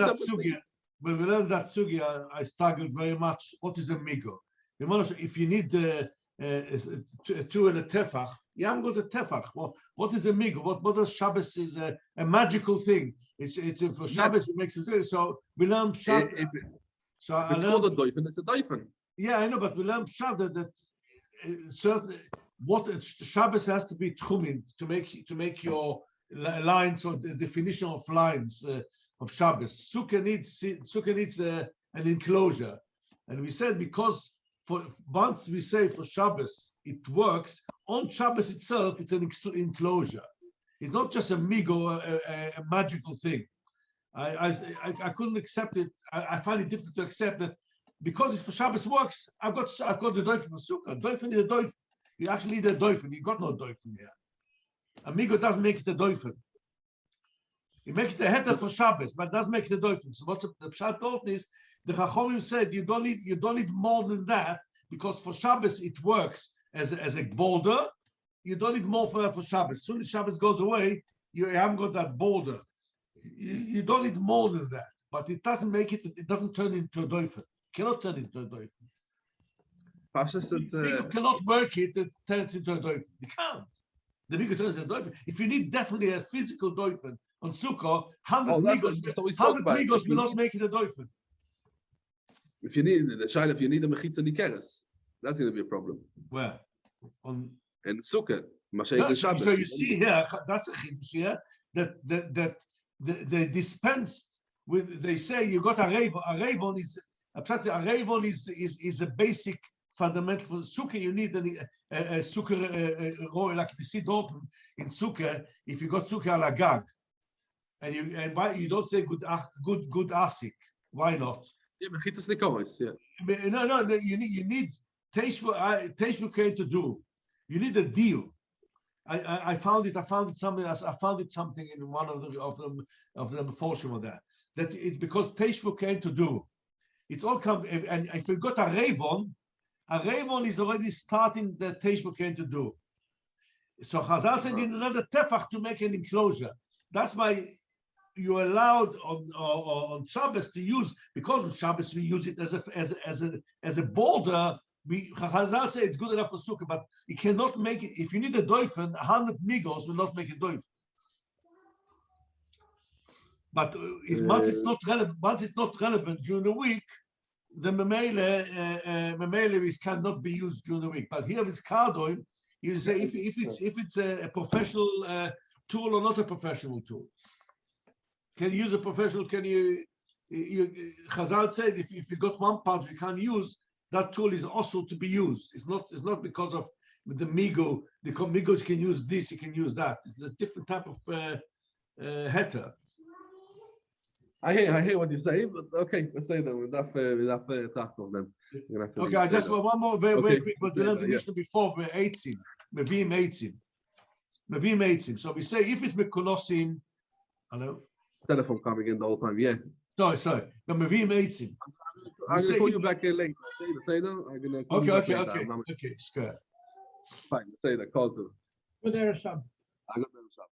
Speaker 3: that sugya, I struggled very much. What is a migo? If you need two and a tefach, you haven't got a tefach. What is a migo? What does Shabbos is a magical thing? It's for Shabbos it makes it so we learn Shabbos. So it's
Speaker 1: called a doifen. It's a doifen.
Speaker 3: Yeah, I know, but we learn Shabbos that certain what Shabbos has to be tchumin to make your lines or the definition of lines. Of Shabbos, Sukkah needs an enclosure, and we said because once we say for Shabbos it works on Shabbos itself, it's an enclosure. It's not just a migo, a magical thing. I couldn't accept it. I find it difficult to accept that because it's for Shabbos works. I've got the doifen for Sukkah. Doifen is a doifen. You actually need a doifen. You got no doifen here. A migo doesn't make it a doifen. You make it a heter for Shabbos, but it doesn't make it a doifen. So what's the pshat told is the Chachomim said you don't need more than that because for Shabbos it works as a border. You don't need more for that for Shabbos. As soon as Shabbos goes away, you haven't got that border. You don't need more than that, but it doesn't make it. It doesn't turn into a doifen. Cannot turn into a doifen. You cannot work it. It turns into a doifen. You can't. The bigger turns into a doifen. If you need definitely a physical doifen. On Sukkah, 100 migos will not make it a doifen.
Speaker 1: If you need a mechitza nikeres, that's going to be a problem.
Speaker 3: Where?
Speaker 1: In Sukkah,
Speaker 3: so you see here, that's a chidush here that they dispensed with. They say you got a revon. A revon is a basic fundamental. Sukkah you need a sukkah roy like we see open in Sukkah. If you got Sukkah ala gag. And why you don't say good asik? Why not?
Speaker 1: Yeah, mechitzas nikoros. Yeah.
Speaker 3: No. You need teishvu came to do. You need a deal. I found it something in one of the portion of that it's because teishvu came to do. It's all come and if you got a revon is already starting the teishvu came to do. So Chazal said you need another tefach to make an enclosure. That's why. You're allowed on Shabbos to use because on Shabbos we use it as a border. Chazal say it's good enough for Sukkah, but you cannot make it. If you need a doifen, 100 migos will not make a doifen. But once it's not relevant during the week, the memele cannot be used during the week. But here with kardoin, you say if it's a professional tool or not a professional tool. Can you use a professional? Can you Chazal said if you got one part you can't use, that tool is also to be used. It's not because of the migo. The migo you can use this, you can use that. It's a different type of heter.
Speaker 1: I hear what you say, but okay, let's say that with that then.
Speaker 3: Okay, I just one more very quick, but we learned the Mishnah before. We're 18. Mevim 18. So we say if it's mekunosim, hello.
Speaker 1: Telephone coming in the whole time. Yeah.
Speaker 3: Sorry. No, Mevim 18.
Speaker 1: I'm going to call you back later. Say that. I'm going to call you back later.
Speaker 3: Okay. Sure.
Speaker 1: Fine. Say that. Call to.
Speaker 2: Good day, Rashab.
Speaker 1: I got the shop.